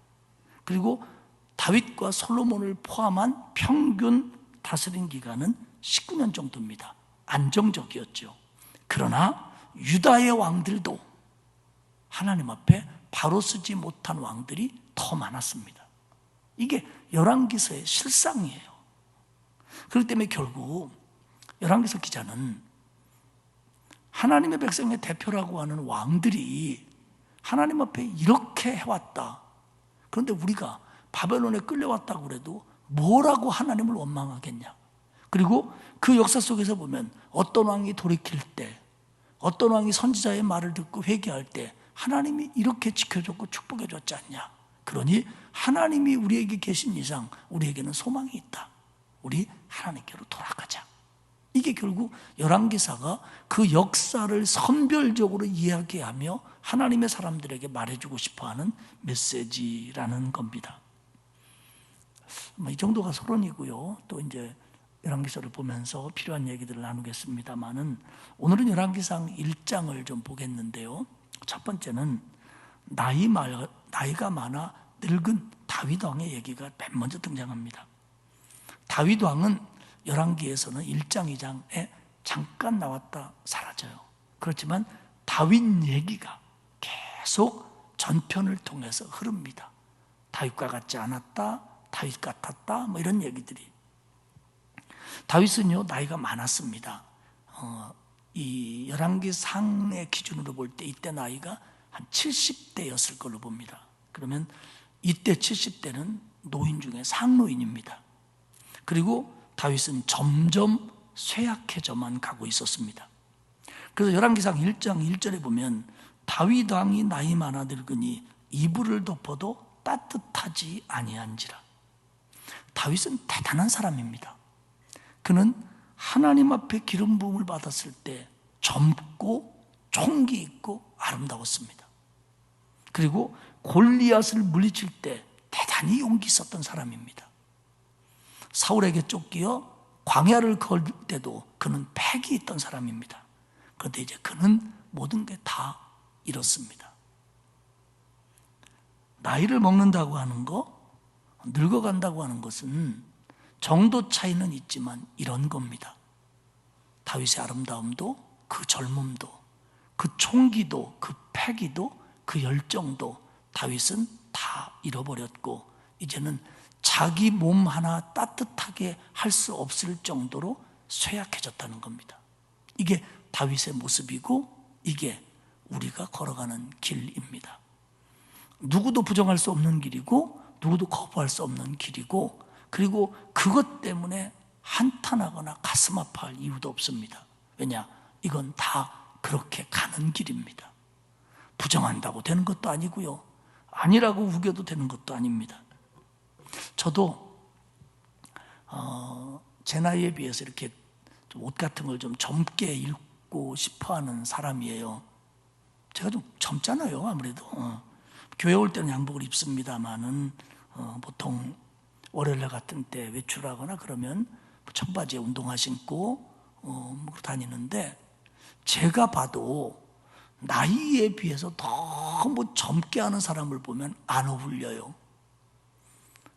그리고 다윗과 솔로몬을 포함한 평균 다스린 기간은 19년 정도입니다. 안정적이었죠. 그러나 유다의 왕들도 하나님 앞에 바로 쓰지 못한 왕들이 더 많았습니다. 이게 열왕기서의 실상이에요. 그렇기 때문에 결국 열왕기서 기자는 하나님의 백성의 대표라고 하는 왕들이 하나님 앞에 이렇게 해왔다. 그런데 우리가 바벨론에 끌려왔다고 그래도 뭐라고 하나님을 원망하겠냐. 그리고 그 역사 속에서 보면 어떤 왕이 돌이킬 때, 어떤 왕이 선지자의 말을 듣고 회개할 때 하나님이 이렇게 지켜줬고 축복해줬지 않냐. 그러니 하나님이 우리에게 계신 이상 우리에게는 소망이 있다. 우리 하나님께로 돌아가자. 이게 결국 열왕기사가 그 역사를 선별적으로 이야기하며 하나님의 사람들에게 말해주고 싶어하는 메시지라는 겁니다. 이 정도가 서론이고요. 또 이제 열왕기서를 보면서 필요한 얘기들을 나누겠습니다만은 오늘은 열왕기상 1장을 좀 보겠는데요. 첫 번째는 나이가 많아 늙은 다윗 왕의 얘기가 맨 먼저 등장합니다. 다윗 왕은 열왕기에서는 1장, 2장에 잠깐 나왔다 사라져요. 그렇지만 다윗 얘기가 계속 전편을 통해서 흐릅니다. 다윗과 같지 않았다, 다윗 같았다, 뭐 이런 얘기들이. 다윗은요 나이가 많았습니다. 이 열왕기상의 기준으로 볼 때 이때 나이가 한 70대였을 걸로 봅니다. 그러면 이때 70대는 노인 중에 상노인입니다. 그리고 다윗은 점점 쇠약해져만 가고 있었습니다. 그래서 열왕기상 1장 1절에 보면 다윗 왕이 나이 많아 늙으니 이불을 덮어도 따뜻하지 아니한지라. 다윗은 대단한 사람입니다. 그는 하나님 앞에 기름 부음을 받았을 때 젊고 총기 있고 아름다웠습니다. 그리고 골리앗을 물리칠 때 대단히 용기 있었던 사람입니다. 사울에게 쫓기어 광야를 걸 때도 그는 패기 있던 사람입니다. 그런데 이제 그는 모든 게 다 잃었습니다. 나이를 먹는다고 하는 거, 늙어간다고 하는 것은 정도 차이는 있지만 이런 겁니다. 다윗의 아름다움도, 그 젊음도, 그 총기도, 그 패기도, 그 열정도 다윗은 다 잃어버렸고 이제는 자기 몸 하나 따뜻하게 할 수 없을 정도로 쇠약해졌다는 겁니다. 이게 다윗의 모습이고 이게 우리가 걸어가는 길입니다. 누구도 부정할 수 없는 길이고 누구도 거부할 수 없는 길이고 그리고 그것 때문에 한탄하거나 가슴 아파할 이유도 없습니다. 왜냐? 이건 다 그렇게 가는 길입니다. 부정한다고 되는 것도 아니고요. 아니라고 우겨도 되는 것도 아닙니다. 저도 제 나이에 비해서 이렇게 옷 같은 걸 좀 젊게 입고 싶어하는 사람이에요. 제가 좀 젊잖아요. 아무래도 교회 올 때는 양복을 입습니다만은 보통 월요일 같은 때 외출하거나 그러면 청바지에 운동화 신고 다니는데 제가 봐도 나이에 비해서 너무 젊게 하는 사람을 보면 안 어울려요.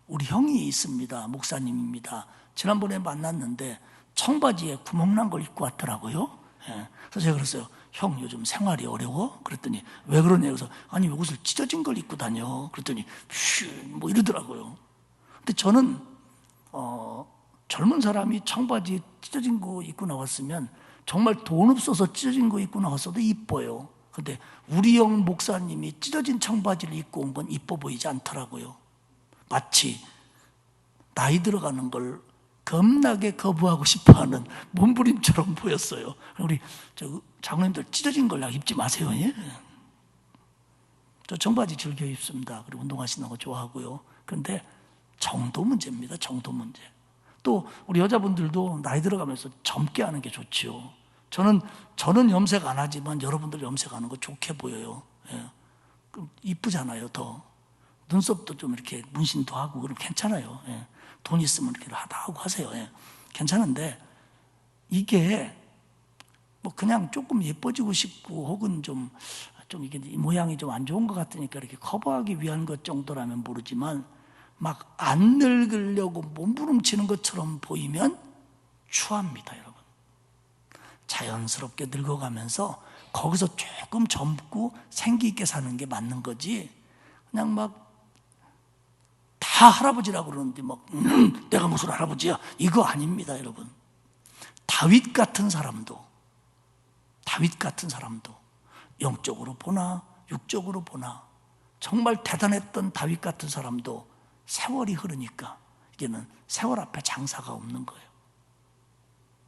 우리 형이 있습니다. 목사님입니다. 지난번에 만났는데 청바지에 구멍난 걸 입고 왔더라고요. 예. 그래서 제가 그랬어요. 형 요즘 생활이 어려워? 그랬더니 왜 그러냐. 그래서 아니 왜 옷을 찢어진 걸 입고 다녀? 그랬더니 뭐 이러더라고요. 근데 저는 젊은 사람이 청바지에 찢어진 거 입고 나왔으면 정말 돈 없어서 찢어진 거 입고 나왔어도 이뻐요. 근데 우리 형 목사님이 찢어진 청바지를 입고 온 건 이뻐 보이지 않더라고요. 마치 나이 들어가는 걸 겁나게 거부하고 싶어하는 몸부림처럼 보였어요. 우리 장로님들 찢어진 걸 입지 마세요. 예? 저 청바지 즐겨 입습니다. 그리고 운동하시는 거 좋아하고요. 그런데 정도 문제입니다. 정도 문제. 또 우리 여자분들도 나이 들어가면서 젊게 하는 게 좋지요. 저는 염색 안 하지만 여러분들 염색하는 거 좋게 보여요. 예. 이쁘잖아요. 더 눈썹도 좀 이렇게 문신도 하고 그럼 괜찮아요. 예. 돈 있으면 이렇게 하고 하세요. 예. 괜찮은데 이게 뭐 그냥 조금 예뻐지고 싶고 혹은 좀 이게 이 모양이 좀 안 좋은 것 같으니까 이렇게 커버하기 위한 것 정도라면 모르지만 막 안 늙으려고 몸부림치는 것처럼 보이면 추합니다, 여러분. 자연스럽게 늙어가면서 거기서 조금 젊고 생기 있게 사는 게 맞는 거지. 그냥 막 다 할아버지라고 그러는데 막 내가 무슨 할아버지야? 이거 아닙니다, 여러분. 다윗 같은 사람도 영적으로 보나 육적으로 보나 정말 대단했던 다윗 같은 사람도 세월이 흐르니까 이제는 세월 앞에 장사가 없는 거예요.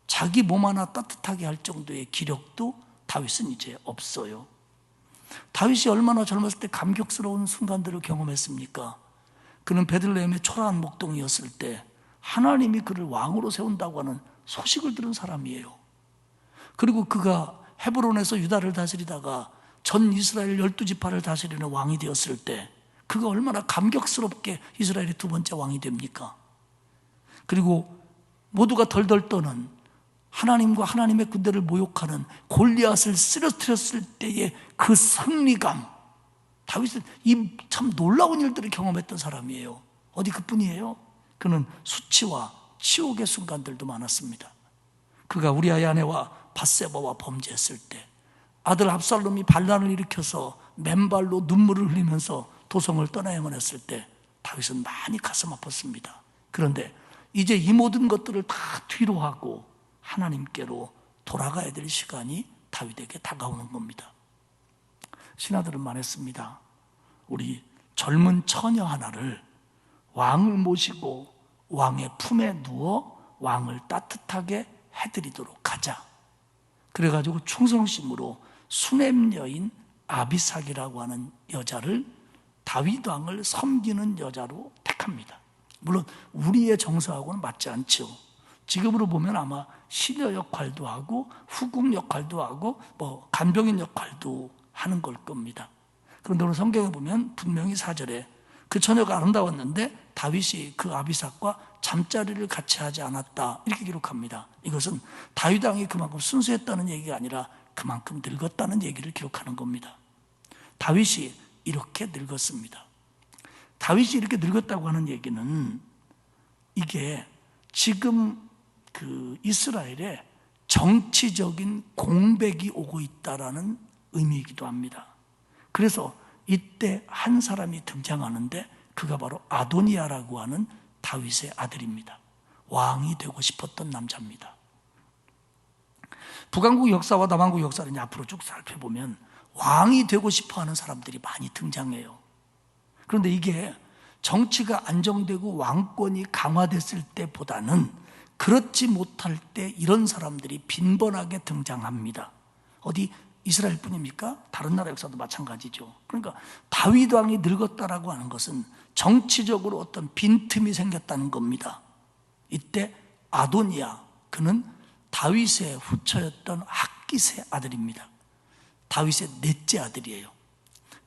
자기 몸 하나 따뜻하게 할 정도의 기력도 다윗은 이제 없어요. 다윗이 얼마나 젊었을 때 감격스러운 순간들을 경험했습니까? 그는 베들레헴의 초라한 목동이었을 때 하나님이 그를 왕으로 세운다고 하는 소식을 들은 사람이에요. 그리고 그가 헤브론에서 유다를 다스리다가 전 이스라엘 12지파를 다스리는 왕이 되었을 때 그가 얼마나 감격스럽게 이스라엘의 두 번째 왕이 됩니까? 그리고 모두가 덜덜 떠는 하나님과 하나님의 군대를 모욕하는 골리앗을 쓰러뜨렸을 때의 그 승리감, 다윗은 이 참 놀라운 일들을 경험했던 사람이에요. 어디 그뿐이에요? 그는 수치와 치욕의 순간들도 많았습니다. 그가 우리아의 아내와 밧세바와 범죄했을 때 아들 압살롬이 반란을 일으켜서 맨발로 눈물을 흘리면서 도성을 떠나야만 했을 때 다윗은 많이 가슴 아팠습니다. 그런데 이제 이 모든 것들을 다 뒤로 하고 하나님께로 돌아가야 될 시간이 다윗에게 다가오는 겁니다. 신하들은 말했습니다. 우리 젊은 처녀 하나를 왕을 모시고 왕의 품에 누워 왕을 따뜻하게 해드리도록 하자. 그래가지고 충성심으로 수넴 여인 아비삭이라고 하는 여자를 다윗 왕을 섬기는 여자로 택합니다. 물론 우리의 정서하고는 맞지 않죠. 지금으로 보면 아마 시녀 역할도 하고 후궁 역할도 하고 뭐 간병인 역할도 하는 걸 겁니다. 그런데 오늘 성경에 보면 분명히 4절에 그 처녀가 아름다웠는데 다윗이 그 아비삭과 잠자리를 같이 하지 않았다 이렇게 기록합니다. 이것은 다윗 왕이 그만큼 순수했다는 얘기가 아니라 그만큼 늙었다는 얘기를 기록하는 겁니다. 다윗이 이렇게 늙었습니다. 다윗이 이렇게 늙었다고 하는 얘기는 이게 지금 그 이스라엘에 정치적인 공백이 오고 있다라는 의미이기도 합니다. 그래서 이때 한 사람이 등장하는데 그가 바로 아도니아라고 하는 다윗의 아들입니다. 왕이 되고 싶었던 남자입니다. 북왕국 역사와 남왕국 역사를 이제 앞으로 쭉 살펴보면 왕이 되고 싶어하는 사람들이 많이 등장해요. 그런데 이게 정치가 안정되고 왕권이 강화됐을 때보다는 그렇지 못할 때 이런 사람들이 빈번하게 등장합니다. 어디 이스라엘 뿐입니까? 다른 나라 역사도 마찬가지죠. 그러니까 다윗 왕이 늙었다라고 하는 것은 정치적으로 어떤 빈틈이 생겼다는 겁니다. 이때 아도니아, 그는 다윗의 후처였던 핫깃의 아들입니다. 다윗의 넷째 아들이에요.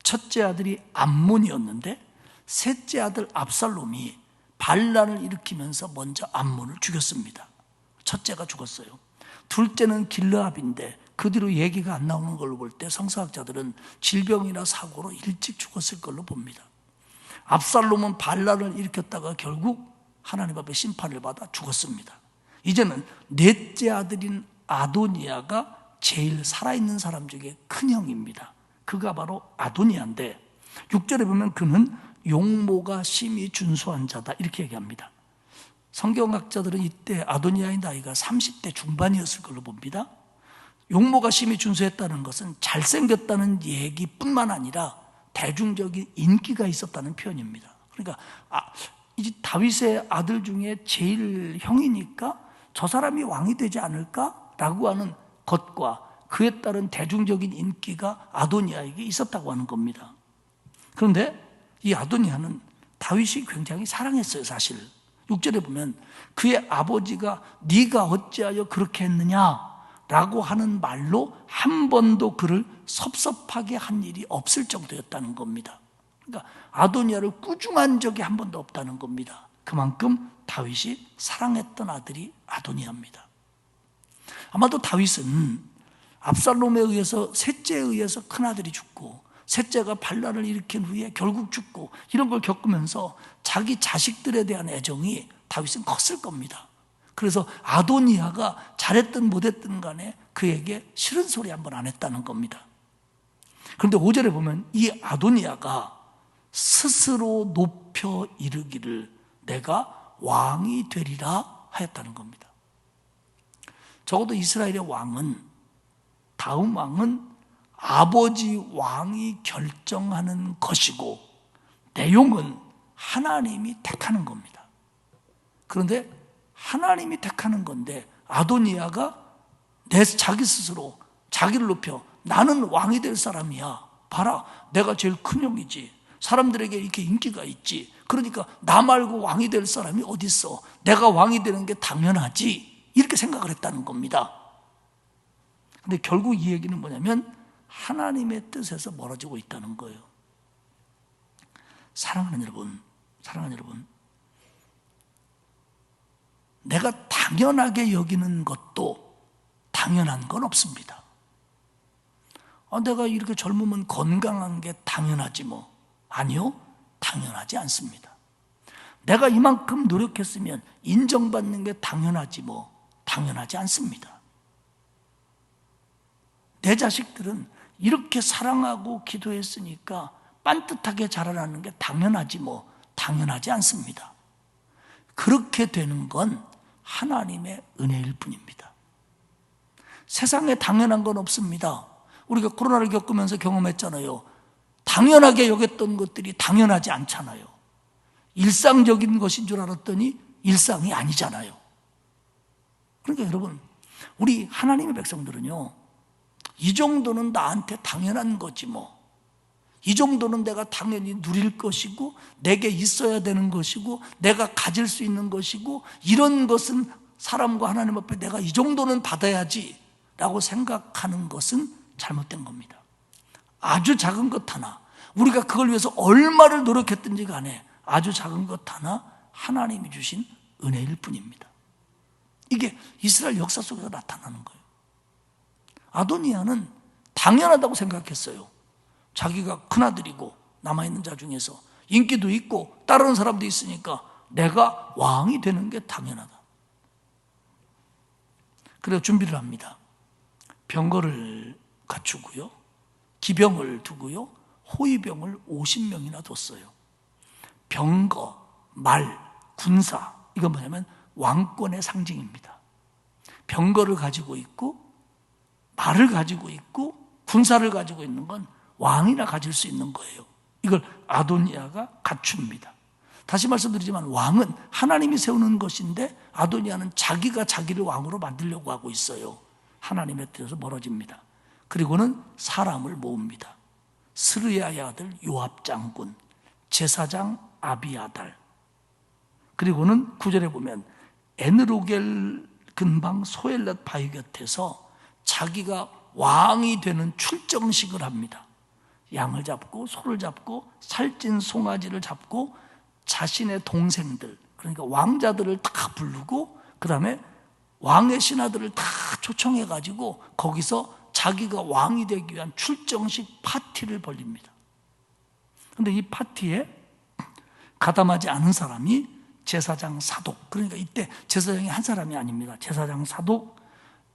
첫째 아들이 암몬이었는데 셋째 아들 압살롬이 반란을 일으키면서 먼저 암몬을 죽였습니다. 첫째가 죽었어요. 둘째는 길르압인데 그 뒤로 얘기가 안 나오는 걸로 볼 때 성서학자들은 질병이나 사고로 일찍 죽었을 걸로 봅니다. 압살롬은 반란을 일으켰다가 결국 하나님 앞에 심판을 받아 죽었습니다. 이제는 넷째 아들인 아도니아가 제일 살아있는 사람 중에 큰형입니다. 그가 바로 아도니아인데 6절에 보면 그는 용모가 심히 준수한 자다 이렇게 얘기합니다. 성경학자들은 이때 아도니아의 나이가 30대 중반이었을 걸로 봅니다. 용모가 심히 준수했다는 것은 잘생겼다는 얘기뿐만 아니라 대중적인 인기가 있었다는 표현입니다. 그러니까 이제 다윗의 아들 중에 제일 형이니까 저 사람이 왕이 되지 않을까라고 하는 것과 그에 따른 대중적인 인기가 아도니아에게 있었다고 하는 겁니다. 그런데 이 아도니아는 다윗이 굉장히 사랑했어요. 사실 6절에 보면 그의 아버지가 네가 어찌하여 그렇게 했느냐라고 하는 말로 한 번도 그를 섭섭하게 한 일이 없을 정도였다는 겁니다. 그러니까 아도니아를 꾸중한 적이 한 번도 없다는 겁니다. 그만큼 다윗이 사랑했던 아들이 아도니아입니다. 아마도 다윗은 압살롬에 의해서 셋째에 의해서 큰아들이 죽고 셋째가 반란을 일으킨 후에 결국 죽고 이런 걸 겪으면서 자기 자식들에 대한 애정이 다윗은 컸을 겁니다. 그래서 아도니아가 잘했든 못했든 간에 그에게 싫은 소리 한 번 안 했다는 겁니다. 그런데 5절에 보면 이 아도니아가 스스로 높여 이르기를 내가 왕이 되리라 하였다는 겁니다. 적어도 이스라엘의 왕은, 다음 왕은 아버지 왕이 결정하는 것이고 내용은 하나님이 택하는 겁니다. 그런데 하나님이 택하는 건데 아도니아가 자기 스스로 자기를 높여 나는 왕이 될 사람이야. 봐라, 내가 제일 큰 형이지. 사람들에게 이렇게 인기가 있지. 그러니까 나 말고 왕이 될 사람이 어디 있어? 내가 왕이 되는 게 당연하지. 이렇게 생각을 했다는 겁니다. 근데 결국 이 얘기는 뭐냐면 하나님의 뜻에서 멀어지고 있다는 거예요. 사랑하는 여러분, 내가 당연하게 여기는 것도 당연한 건 없습니다. 내가 이렇게 젊으면 건강한 게 당연하지 뭐. 아니요, 당연하지 않습니다. 내가 이만큼 노력했으면 인정받는 게 당연하지 뭐. 당연하지 않습니다. 내 자식들은 이렇게 사랑하고 기도했으니까 빤듯하게 자라나는 게 당연하지 뭐. 당연하지 않습니다. 그렇게 되는 건 하나님의 은혜일 뿐입니다. 세상에 당연한 건 없습니다. 우리가 코로나를 겪으면서 경험했잖아요. 당연하게 여겼던 것들이 당연하지 않잖아요. 일상적인 것인 줄 알았더니 일상이 아니잖아요. 그러니까 여러분, 우리 하나님의 백성들은요, 이 정도는 나한테 당연한 거지 뭐. 이 정도는 내가 당연히 누릴 것이고 내게 있어야 되는 것이고 내가 가질 수 있는 것이고 이런 것은 사람과 하나님 앞에 내가 이 정도는 받아야지 라고 생각하는 것은 잘못된 겁니다. 아주 작은 것 하나, 우리가 그걸 위해서 얼마를 노력했든지 간에 아주 작은 것 하나 하나님이 주신 은혜일 뿐입니다. 이게 이스라엘 역사 속에서 나타나는 거예요. 아도니아는 당연하다고 생각했어요. 자기가 큰아들이고 남아있는 자 중에서 인기도 있고 따르는 사람도 있으니까 내가 왕이 되는 게 당연하다. 그래서 준비를 합니다. 병거를 갖추고요, 기병을 두고요, 호위병을 50명이나 뒀어요. 병거, 말, 군사, 이건 뭐냐면 왕권의 상징입니다. 병거를 가지고 있고 말을 가지고 있고 군사를 가지고 있는 건 왕이나 가질 수 있는 거예요. 이걸 아도니아가 갖춥니다. 다시 말씀드리지만 왕은 하나님이 세우는 것인데 아도니아는 자기가 자기를 왕으로 만들려고 하고 있어요. 하나님의 뜻에서 멀어집니다. 그리고는 사람을 모읍니다. 스르야의 아들 요압 장군, 제사장 아비아달, 그리고는 9절에 보면 에느로겔 근방 소엘렛 바위 곁에서 자기가 왕이 되는 출정식을 합니다. 양을 잡고 소를 잡고 살찐 송아지를 잡고 자신의 동생들, 그러니까 왕자들을 다 부르고 그 다음에 왕의 신하들을 다 초청해가지고 거기서 자기가 왕이 되기 위한 출정식 파티를 벌립니다. 그런데 이 파티에 가담하지 않은 사람이 제사장 사독, 그러니까 이때 제사장이 한 사람이 아닙니다. 제사장 사독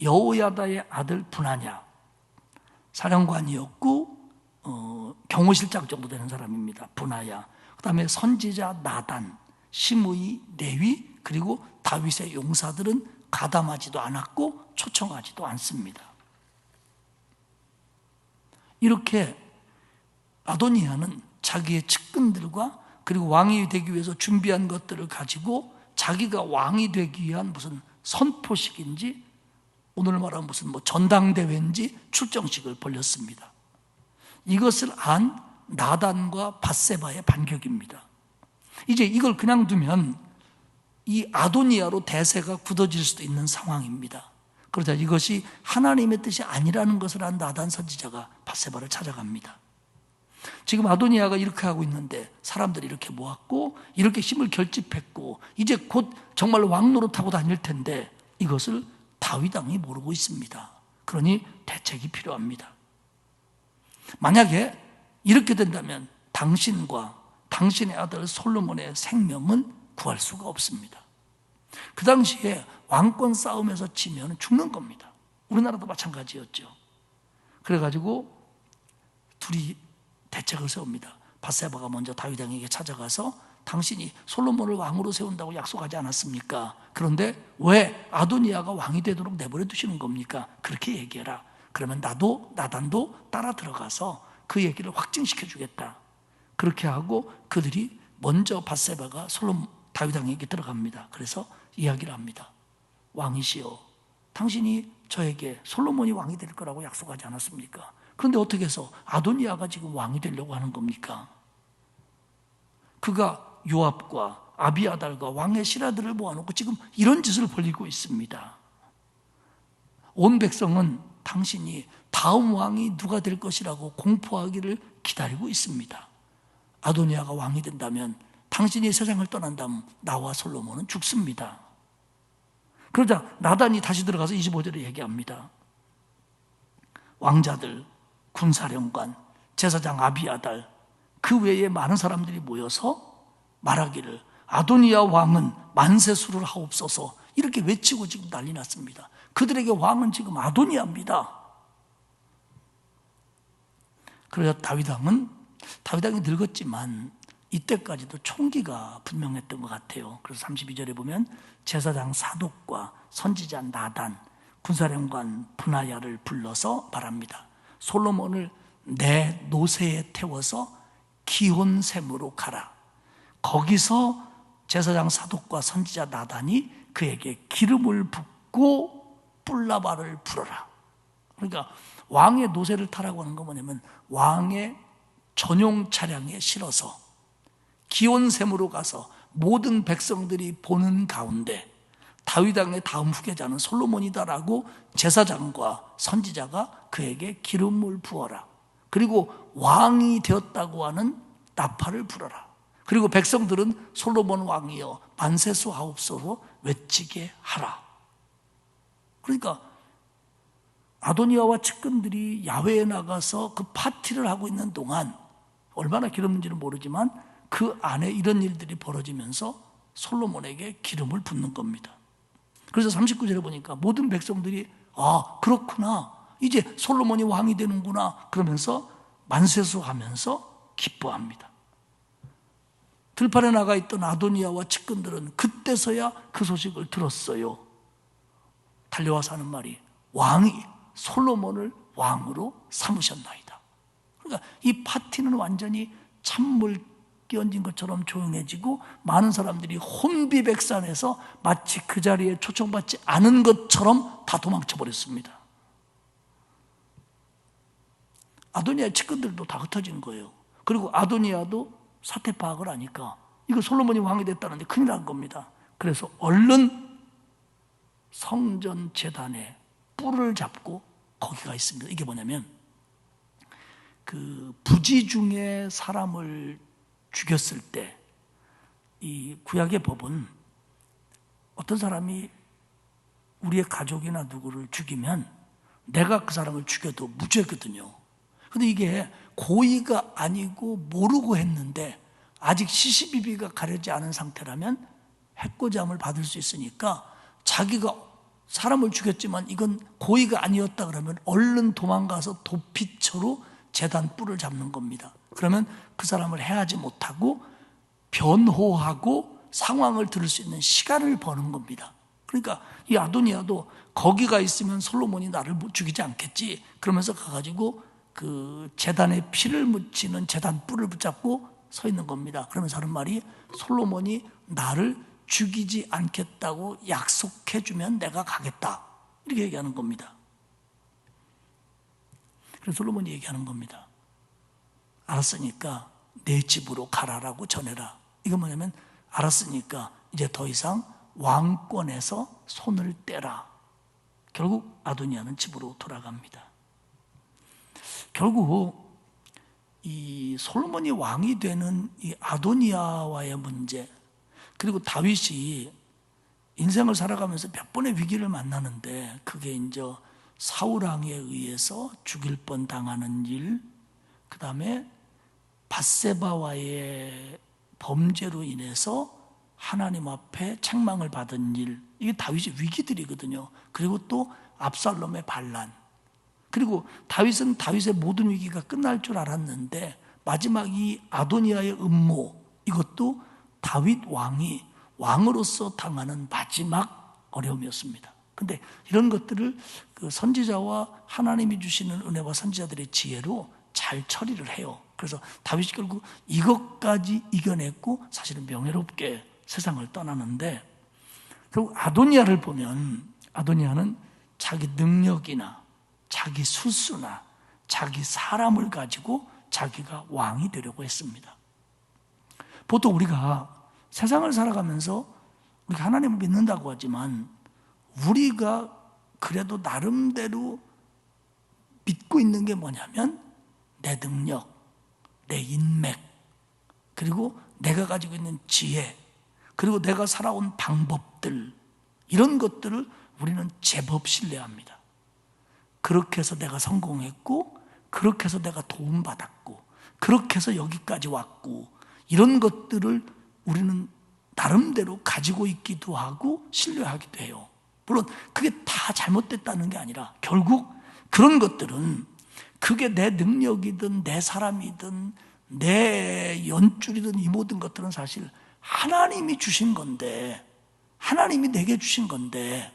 여호야다의 아들 분하냐, 사령관이었고 경호실장 정도 되는 사람입니다. 분하야. 그 다음에 선지자 나단, 시므이, 레위, 그리고 다윗의 용사들은 가담하지도 않았고 초청하지도 않습니다. 이렇게 아도니아는 자기의 측근들과 그리고 왕이 되기 위해서 준비한 것들을 가지고 자기가 왕이 되기 위한 무슨 선포식인지 오늘 말하면 무슨 전당대회인지 출정식을 벌였습니다. 이것을 안 나단과 밧세바의 반격입니다. 이제 이걸 그냥 두면 이 아도니아로 대세가 굳어질 수도 있는 상황입니다. 그러자 이것이 하나님의 뜻이 아니라는 것을 안 나단 선지자가 밧세바를 찾아갑니다. 지금 아도니아가 이렇게 하고 있는데 사람들이 이렇게 모았고 이렇게 힘을 결집했고 이제 곧 정말 왕 노릇하고 다닐 텐데 이것을 다윗 왕이 모르고 있습니다. 그러니 대책이 필요합니다. 만약에 이렇게 된다면 당신과 당신의 아들 솔로몬의 생명은 구할 수가 없습니다. 그 당시에 왕권 싸움에서 지면 죽는 겁니다. 우리나라도 마찬가지였죠. 그래가지고 둘이 대책을 세웁니다. 밧세바가 먼저 다윗 왕에게 찾아가서 당신이 솔로몬을 왕으로 세운다고 약속하지 않았습니까? 그런데 왜 아도니아가 왕이 되도록 내버려 두시는 겁니까? 그렇게 얘기해라. 그러면 나단도 따라 들어가서 그 얘기를 확증시켜 주겠다. 그렇게 하고 그들이 먼저 밧세바가 다윗 왕에게 들어갑니다. 그래서 이야기를 합니다. 왕이시여, 당신이 저에게 솔로몬이 왕이 될 거라고 약속하지 않았습니까? 그런데 어떻게 해서 아도니아가 지금 왕이 되려고 하는 겁니까? 그가 요압과 아비아달과 왕의 신하들을 모아놓고 지금 이런 짓을 벌이고 있습니다. 온 백성은 당신이 다음 왕이 누가 될 것이라고 공포하기를 기다리고 있습니다. 아도니아가 왕이 된다면 당신이 세상을 떠난다면 나와 솔로몬은 죽습니다. 그러자 나단이 다시 들어가서 25절에 얘기합니다. 왕자들, 군사령관, 제사장 아비아달, 그 외에 많은 사람들이 모여서 말하기를 아도니아 왕은 만세수를 하옵소서, 이렇게 외치고 지금 난리 났습니다. 그들에게 왕은 지금 아도니아입니다. 그러자 다윗 왕이 늙었지만 이때까지도 총기가 분명했던 것 같아요. 그래서 32절에 보면 제사장 사독과 선지자 나단, 군사령관 분하야를 불러서 말합니다. 솔로몬을 내 노새에 태워서 기혼샘으로 가라. 거기서 제사장 사독과 선지자 나단이 그에게 기름을 붓고 뿔라바를 불어라. 그러니까 왕의 노새를 타라고 하는 건 뭐냐면 왕의 전용 차량에 실어서 기온샘으로 가서 모든 백성들이 보는 가운데 다윗 왕의 다음 후계자는 솔로몬이다라고 제사장과 선지자가 그에게 기름을 부어라. 그리고 왕이 되었다고 하는 나팔을 불어라. 그리고 백성들은 솔로몬 왕이여 만세수 하옵소서 외치게 하라. 그러니까 아도니아와 측근들이 야외에 나가서 그 파티를 하고 있는 동안 얼마나 길었는지는 모르지만 그 안에 이런 일들이 벌어지면서 솔로몬에게 기름을 붓는 겁니다. 그래서 39절에 보니까 모든 백성들이 그렇구나, 이제 솔로몬이 왕이 되는구나 그러면서 만세수하면서 기뻐합니다. 들판에 나가 있던 아도니아와 측근들은 그때서야 그 소식을 들었어요. 달려와서 하는 말이 왕이 솔로몬을 왕으로 삼으셨나이다. 그러니까 이 파티는 완전히 찬물 끼얹은 것처럼 조용해지고 많은 사람들이 혼비백산해서 마치 그 자리에 초청받지 않은 것처럼 다 도망쳐 버렸습니다. 아도니아의 측근들도 다 흩어진 거예요. 그리고 아도니아도 사태 파악을 하니까 이거 솔로몬이 왕이 됐다는데 큰일 난 겁니다. 그래서 얼른 성전 제단에 뿔을 잡고 거기가 있습니다. 이게 뭐냐면 그 부지 중에 사람을 죽였을 때 이 구약의 법은 어떤 사람이 우리의 가족이나 누구를 죽이면 내가 그 사람을 죽여도 무죄거든요. 근데 이게 고의가 아니고 모르고 했는데 아직 시시비비가 가려지 않은 상태라면 해코지함을 받을 수 있으니까 자기가 사람을 죽였지만 이건 고의가 아니었다 그러면 얼른 도망가서 도피처로 제단 뿔을 잡는 겁니다. 그러면 그 사람을 해하지 못하고 변호하고 상황을 들을 수 있는 시간을 버는 겁니다. 그러니까 이 아도니아도 거기가 있으면 솔로몬이 나를 죽이지 않겠지 그러면서 가가지고 그 제단에 피를 묻히는 제단 뿔을 붙잡고 서 있는 겁니다. 그러면서 하는 말이 솔로몬이 나를 죽이지 않겠다고 약속해주면 내가 가겠다 이렇게 얘기하는 겁니다. 그래서 솔로몬이 얘기하는 겁니다. 알았으니까 내 집으로 가라라고 전해라. 이건 뭐냐면 알았으니까 이제 더 이상 왕권에서 손을 떼라. 결국 아도니아는 집으로 돌아갑니다. 결국 이 솔로몬이 왕이 되는 이 아도니아와의 문제, 그리고 다윗이 인생을 살아가면서 몇 번의 위기를 만나는데 그게 이제 사울왕에 의해서 죽일 뻔 당하는 일, 그 다음에 밧세바와의 범죄로 인해서 하나님 앞에 책망을 받은 일, 이게 다윗의 위기들이거든요. 그리고 또 압살롬의 반란, 그리고 다윗은 다윗의 모든 위기가 끝날 줄 알았는데 마지막 이 아도니아의 음모, 이것도 다윗 왕이 왕으로서 당하는 마지막 어려움이었습니다. 근데 이런 것들을 그 선지자와 하나님이 주시는 은혜와 선지자들의 지혜로 잘 처리를 해요. 그래서 다윗이 결국 이것까지 이겨냈고 사실은 명예롭게 세상을 떠나는데, 결국 아도니아를 보면 아도니아는 자기 능력이나 자기 수수나 자기 사람을 가지고 자기가 왕이 되려고 했습니다. 보통 우리가 세상을 살아가면서 우리가 하나님을 믿는다고 하지만 우리가 그래도 나름대로 믿고 있는 게 뭐냐면 내 능력, 내 인맥, 그리고 내가 가지고 있는 지혜, 그리고 내가 살아온 방법들, 이런 것들을 우리는 제법 신뢰합니다. 그렇게 해서 내가 성공했고, 그렇게 해서 내가 도움받았고, 그렇게 해서 여기까지 왔고, 이런 것들을 우리는 나름대로 가지고 있기도 하고 신뢰하기도 해요. 물론 그게 다 잘못됐다는 게 아니라 결국 그런 것들은 그게 내 능력이든 내 사람이든 내 연줄이든 이 모든 것들은 사실 하나님이 주신 건데, 하나님이 내게 주신 건데,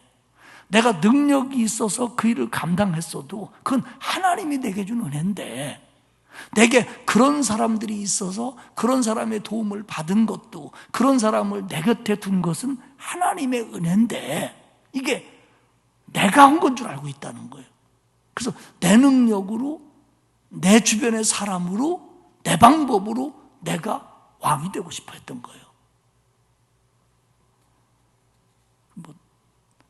내가 능력이 있어서 그 일을 감당했어도 그건 하나님이 내게 준 은혜인데, 내게 그런 사람들이 있어서 그런 사람의 도움을 받은 것도, 그런 사람을 내 곁에 둔 것은 하나님의 은혜인데 이게 내가 한 건 줄 알고 있다는 거예요. 그래서 내 능력으로, 내 주변의 사람으로, 내 방법으로 내가 왕이 되고 싶어 했던 거예요.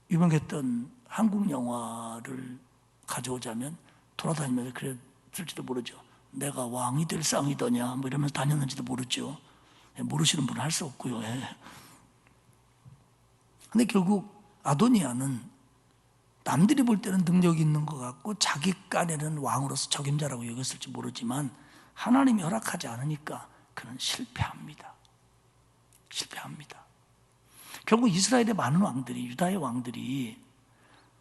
유명했던 한국 영화를 가져오자면 돌아다니면서 그랬을지도 모르죠. 내가 왕이 될 쌍이더냐 뭐 이러면서 다녔는지도 모르죠. 모르시는 분은 할 수 없고요. 근데 결국 아도니아는 남들이 볼 때는 능력이 있는 것 같고 자기 깐에는 왕으로서 적임자라고 여겼을지 모르지만 하나님이 허락하지 않으니까 그는 실패합니다. 결국 이스라엘의 많은 왕들이, 유다의 왕들이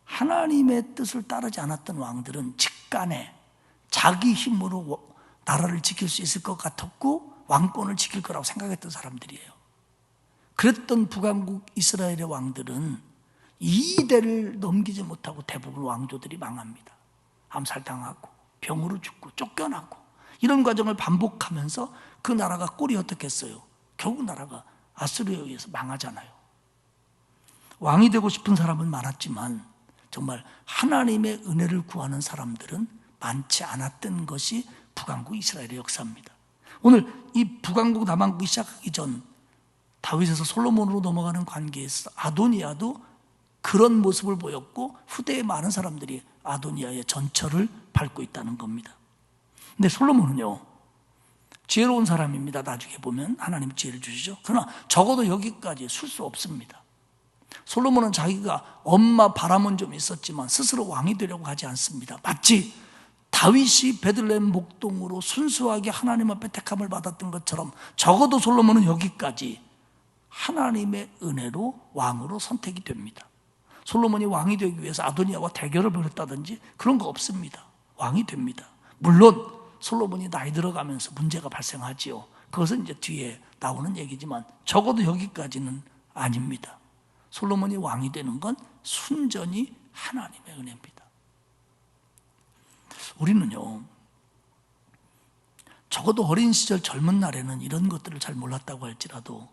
하나님의 뜻을 따르지 않았던 왕들은 직간에 자기 힘으로 나라를 지킬 수 있을 것 같았고 왕권을 지킬 거라고 생각했던 사람들이에요. 그랬던 북왕국 이스라엘의 왕들은 2대를 넘기지 못하고 대부분 왕조들이 망합니다. 암살당하고 병으로 죽고 쫓겨나고 이런 과정을 반복하면서 그 나라가 꼴이 어떻겠어요? 결국 나라가 아수르에 의해서 망하잖아요. 왕이 되고 싶은 사람은 많았지만 정말 하나님의 은혜를 구하는 사람들은 많지 않았던 것이 북왕국 이스라엘의 역사입니다. 오늘 이 북왕국 남왕국이 시작하기 전 다윗에서 솔로몬으로 넘어가는 관계에서 아도니아도 그런 모습을 보였고 후대의 많은 사람들이 아도니아의 전철을 밟고 있다는 겁니다. 근데 솔로몬은요, 지혜로운 사람입니다. 나중에 보면 하나님 지혜를 주시죠. 그러나 적어도 여기까지 쓸 수 없습니다. 솔로몬은 자기가 엄마 바람은 좀 있었지만 스스로 왕이 되려고 하지 않습니다. 마치 다윗이 베들레헴 목동으로 순수하게 하나님 앞에 택함을 받았던 것처럼 적어도 솔로몬은 여기까지 하나님의 은혜로 왕으로 선택이 됩니다. 솔로몬이 왕이 되기 위해서 아도니아와 대결을 벌였다든지 그런 거 없습니다. 왕이 됩니다. 물론 솔로몬이 나이 들어가면서 문제가 발생하지요. 그것은 이제 뒤에 나오는 얘기지만 적어도 여기까지는 아닙니다. 솔로몬이 왕이 되는 건 순전히 하나님의 은혜입니다. 우리는요, 적어도 어린 시절 젊은 날에는 이런 것들을 잘 몰랐다고 할지라도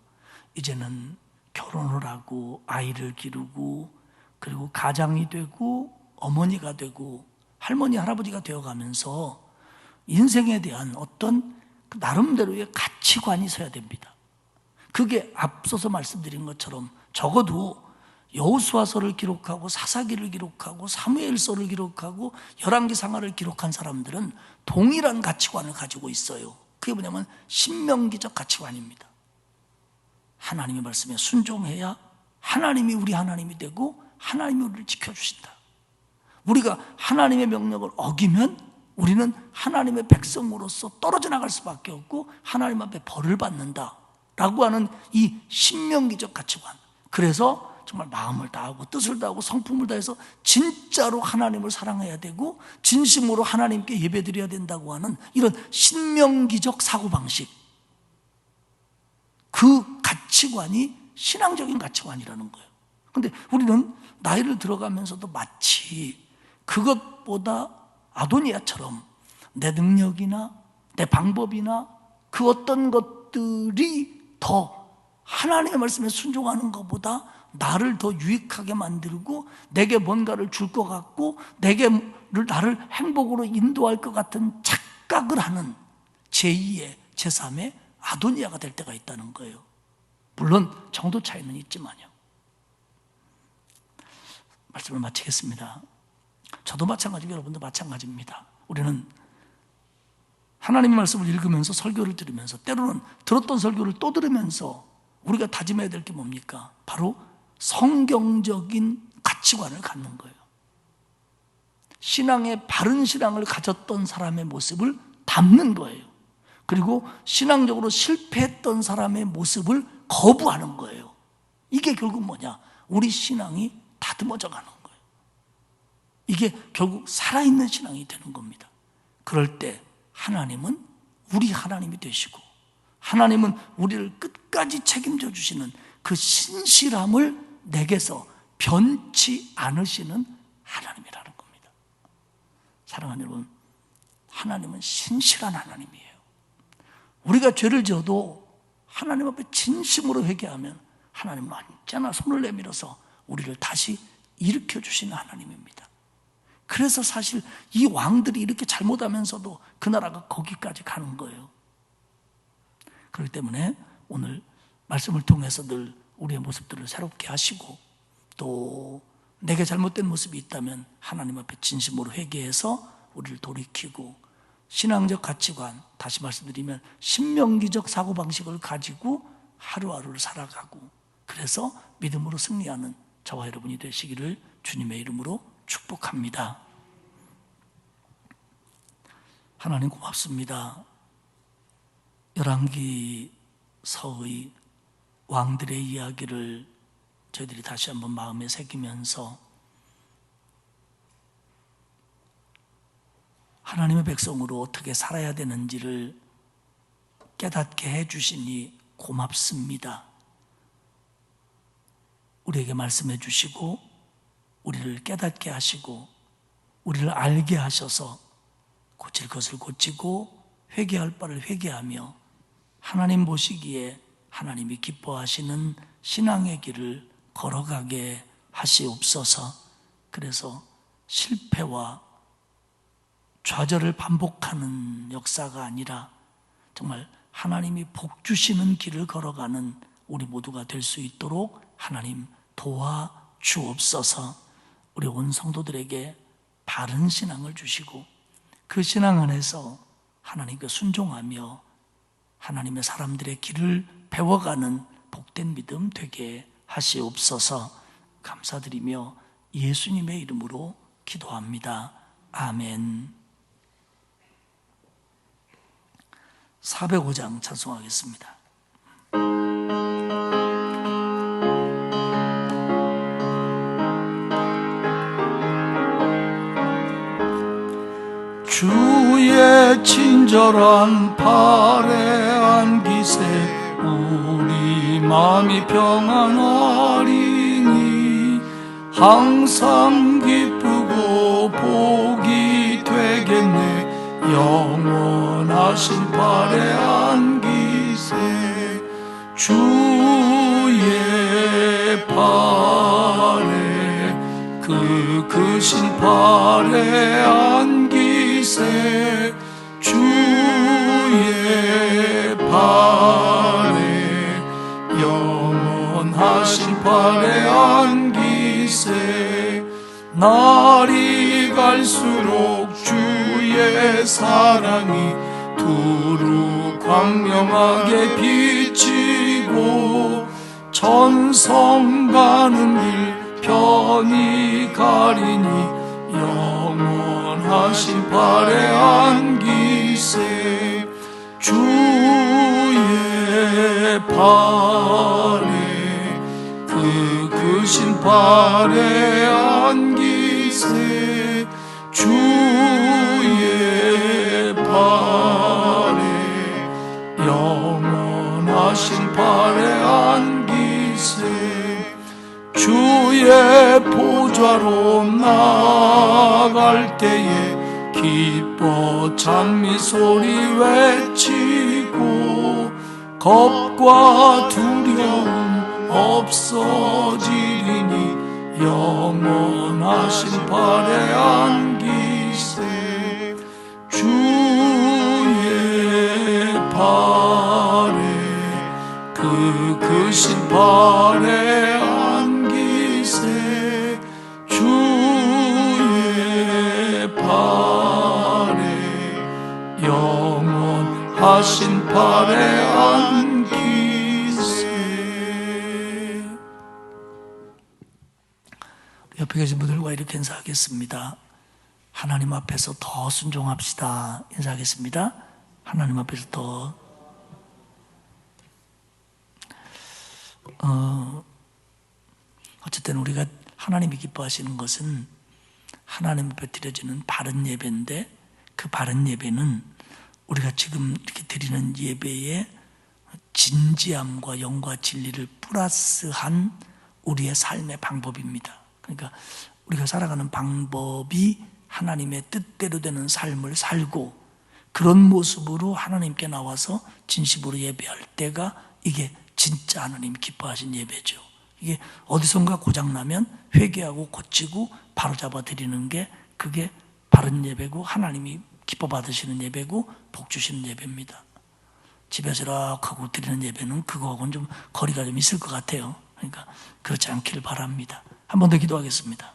이제는 결혼을 하고 아이를 기르고 그리고 가장이 되고 어머니가 되고 할머니 할아버지가 되어가면서 인생에 대한 어떤 나름대로의 가치관이 서야 됩니다. 그게 앞서서 말씀드린 것처럼 적어도 여호수아서를 기록하고 사사기를 기록하고 사무엘서를 기록하고 열왕기상하를 기록한 사람들은 동일한 가치관을 가지고 있어요. 그게 뭐냐면 신명기적 가치관입니다. 하나님의 말씀에 순종해야 하나님이 우리 하나님이 되고 하나님이 우리를 지켜주신다. 우리가 하나님의 명령을 어기면 우리는 하나님의 백성으로서 떨어져 나갈 수밖에 없고 하나님 앞에 벌을 받는다 라고 하는 이 신명기적 가치관. 그래서 정말 마음을 다하고 뜻을 다하고 성품을 다해서 진짜로 하나님을 사랑해야 되고 진심으로 하나님께 예배드려야 된다고 하는 이런 신명기적 사고방식, 그 가치관이 신앙적인 가치관이라는 거예요. 그런데 우리는 나이를 들어가면서도 마치 그것보다 아도니아처럼 내 능력이나 내 방법이나 그 어떤 것들이 더 하나님의 말씀에 순종하는 것보다 나를 더 유익하게 만들고 내게 뭔가를 줄 것 같고 나를 행복으로 인도할 것 같은 착각을 하는 제2의 제3의 아도니아가 될 때가 있다는 거예요. 물론 정도 차이는 있지만요. 말씀을 마치겠습니다. 저도 마찬가지고 여러분도 마찬가지입니다. 우리는 하나님의 말씀을 읽으면서 설교를 들으면서 때로는 들었던 설교를 또 들으면서 우리가 다짐해야 될 게 뭡니까? 바로 성경적인 가치관을 갖는 거예요. 신앙의 바른 신앙을 가졌던 사람의 모습을 담는 거예요. 그리고 신앙적으로 실패했던 사람의 모습을 거부하는 거예요. 이게 결국 뭐냐? 우리 신앙이 다듬어져 가는 거예요. 이게 결국 살아있는 신앙이 되는 겁니다. 그럴 때 하나님은 우리 하나님이 되시고 하나님은 우리를 끝까지 책임져 주시는 그 신실함을 내게서 변치 않으시는 하나님이라는 겁니다. 사랑하는 여러분, 하나님은 신실한 하나님이에요. 우리가 죄를 지어도 하나님 앞에 진심으로 회개하면 하나님은 언제나 손을 내밀어서 우리를 다시 일으켜 주시는 하나님입니다. 그래서 사실 이 왕들이 이렇게 잘못하면서도 그 나라가 거기까지 가는 거예요. 그렇기 때문에 오늘 말씀을 통해서 늘 우리의 모습들을 새롭게 하시고 또 내게 잘못된 모습이 있다면 하나님 앞에 진심으로 회개해서 우리를 돌이키고 신앙적 가치관, 다시 말씀드리면 신명기적 사고방식을 가지고 하루하루를 살아가고 그래서 믿음으로 승리하는 저와 여러분이 되시기를 주님의 이름으로 축복합니다. 하나님 고맙습니다. 열왕기서의 왕들의 이야기를 저희들이 다시 한번 마음에 새기면서 하나님의 백성으로 어떻게 살아야 되는지를 깨닫게 해주시니 고맙습니다. 우리에게 말씀해 주시고 우리를 깨닫게 하시고 우리를 알게 하셔서 고칠 것을 고치고 회개할 바를 회개하며 하나님 보시기에 하나님이 기뻐하시는 신앙의 길을 걸어가게 하시옵소서. 그래서 실패와 좌절을 반복하는 역사가 아니라 정말 하나님이 복 주시는 길을 걸어가는 우리 모두가 될 수 있도록 하나님 도와주옵소서. 우리 온 성도들에게 바른 신앙을 주시고 그 신앙 안에서 하나님께 순종하며 하나님의 사람들의 길을 배워가는 복된 믿음 되게 하시옵소서. 감사드리며 예수님의 이름으로 기도합니다. 아멘. 405장 찬송하겠습니다. 주의 친절한 팔에 안기세 우리 마음이 평안하리니 항상 기쁘고 복이 되겠네 영원하신 팔에 안기세 주의 팔에 그 크신 팔에 안기세 주의 팔에 영원하신 팔에 안기세 날이 갈수록 주의 사랑이 두루 광명하게 비치고 천성 가는 길 편히 가리니 영원하신 팔에 안기세 주의 팔에 그 크신 팔에 안기세 주의 팔에 영원하신 팔에 안기세 주의 보좌로 나아갈 때에 기뻐 찬미 소리 외치고 겁과 두려움 없어지리니 영원하신 팔에 안기세 주의 팔에 그 크신 팔에 안기세 주의 팔에 영원하신 팔에 안기세. 옆에 계신 분들과 이렇게 인사하겠습니다. 하나님 앞에서 더 순종합시다. 인사하겠습니다. 하나님 앞에서 더 어쨌든 우리가 하나님이 기뻐하시는 것은 하나님 앞에 드려지는 바른 예배인데 그 바른 예배는 우리가 지금 이렇게 드리는 예배에 진지함과 영과 진리를 플러스한 우리의 삶의 방법입니다. 그러니까 우리가 살아가는 방법이 하나님의 뜻대로 되는 삶을 살고 그런 모습으로 하나님께 나와서 진심으로 예배할 때가 이게 진짜 하나님 기뻐하신 예배죠. 이게 어디선가 고장나면 회개하고 고치고 바로잡아 드리는 게 그게 바른 예배고 하나님이 기뻐 받으시는 예배고 복 주시는 예배입니다. 집에서 이렇게 하고 드리는 예배는 그거하고는 좀 거리가 좀 있을 것 같아요. 그러니까 그렇지 않기를 바랍니다. 한 번 더 기도하겠습니다.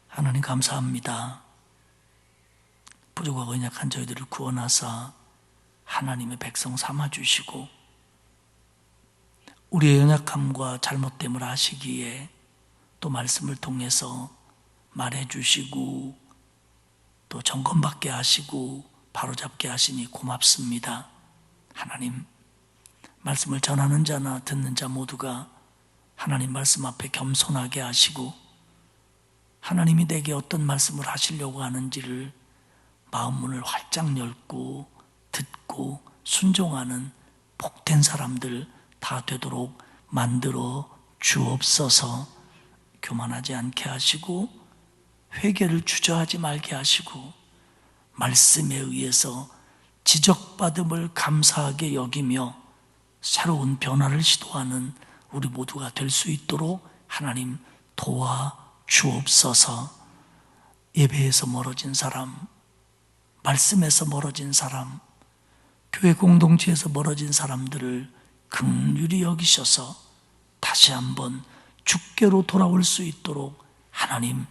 하나님 감사합니다. 부족하고 연약한 저희들을 구원하사 하나님의 백성 삼아주시고 우리의 연약함과 잘못됨을 아시기에 또 말씀을 통해서 말해주시고 또 점검받게 하시고 바로잡게 하시니 고맙습니다. 하나님, 말씀을 전하는 자나 듣는 자 모두가 하나님 말씀 앞에 겸손하게 하시고 하나님이 내게 어떤 말씀을 하시려고 하는지를 마음 문을 활짝 열고 듣고 순종하는 복된 사람들 다 되도록 만들어 주옵소서. 교만하지 않게 하시고 회개를 주저하지 말게 하시고 말씀에 의해서 지적받음을 감사하게 여기며 새로운 변화를 시도하는 우리 모두가 될 수 있도록 하나님 도와 주옵소서. 예배에서 멀어진 사람, 말씀에서 멀어진 사람, 교회 공동체에서 멀어진 사람들을 긍휼히 여기셔서 다시 한번 주께로 돌아올 수 있도록 하나님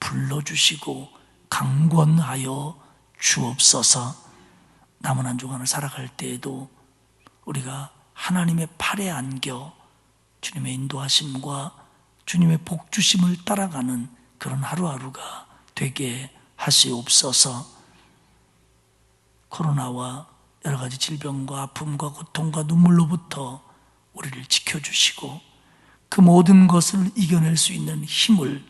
불러주시고 강권하여 주옵소서. 남은 한 주간을 살아갈 때에도 우리가 하나님의 팔에 안겨 주님의 인도하심과 주님의 복주심을 따라가는 그런 하루하루가 되게 하시옵소서. 코로나와 여러 가지 질병과 아픔과 고통과 눈물로부터 우리를 지켜주시고 그 모든 것을 이겨낼 수 있는 힘을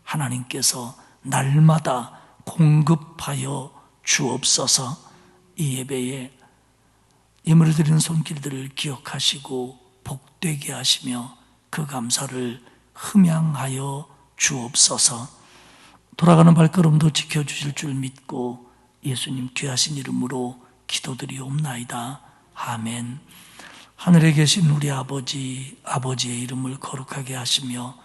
하나님께서 날마다 공급하여 주옵소서. 이 예배에 예물을 드리는 손길들을 기억하시고 복되게 하시며 그 감사를 흠양하여 주옵소서. 돌아가는 발걸음도 지켜주실 줄 믿고 예수님 귀하신 이름으로 기도드리옵나이다. 아멘. 하늘에 계신 우리 아버지, 아버지의 이름을 거룩하게 하시며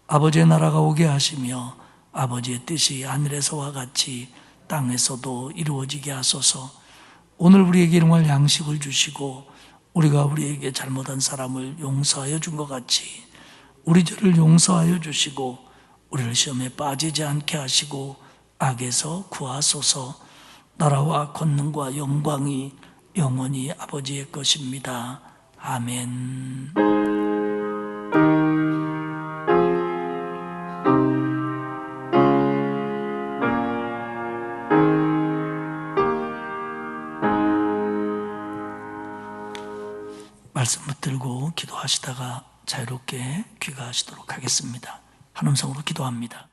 아버지의 나라가 오게 하시며 아버지의 뜻이 하늘에서와 같이 땅에서도 이루어지게 하소서. 오늘 우리에게 일용할 양식을 주시고 우리가 우리에게 잘못한 사람을 용서하여 준 것 같이 우리 죄를 용서하여 주시고 우리를 시험에 빠지지 않게 하시고 악에서 구하소서. 나라와 권능과 영광이 영원히 아버지의 것입니다. 아멘. 말씀 붙들고 기도하시다가 자유롭게 귀가하시도록 하겠습니다. 한 음성으로 기도합니다.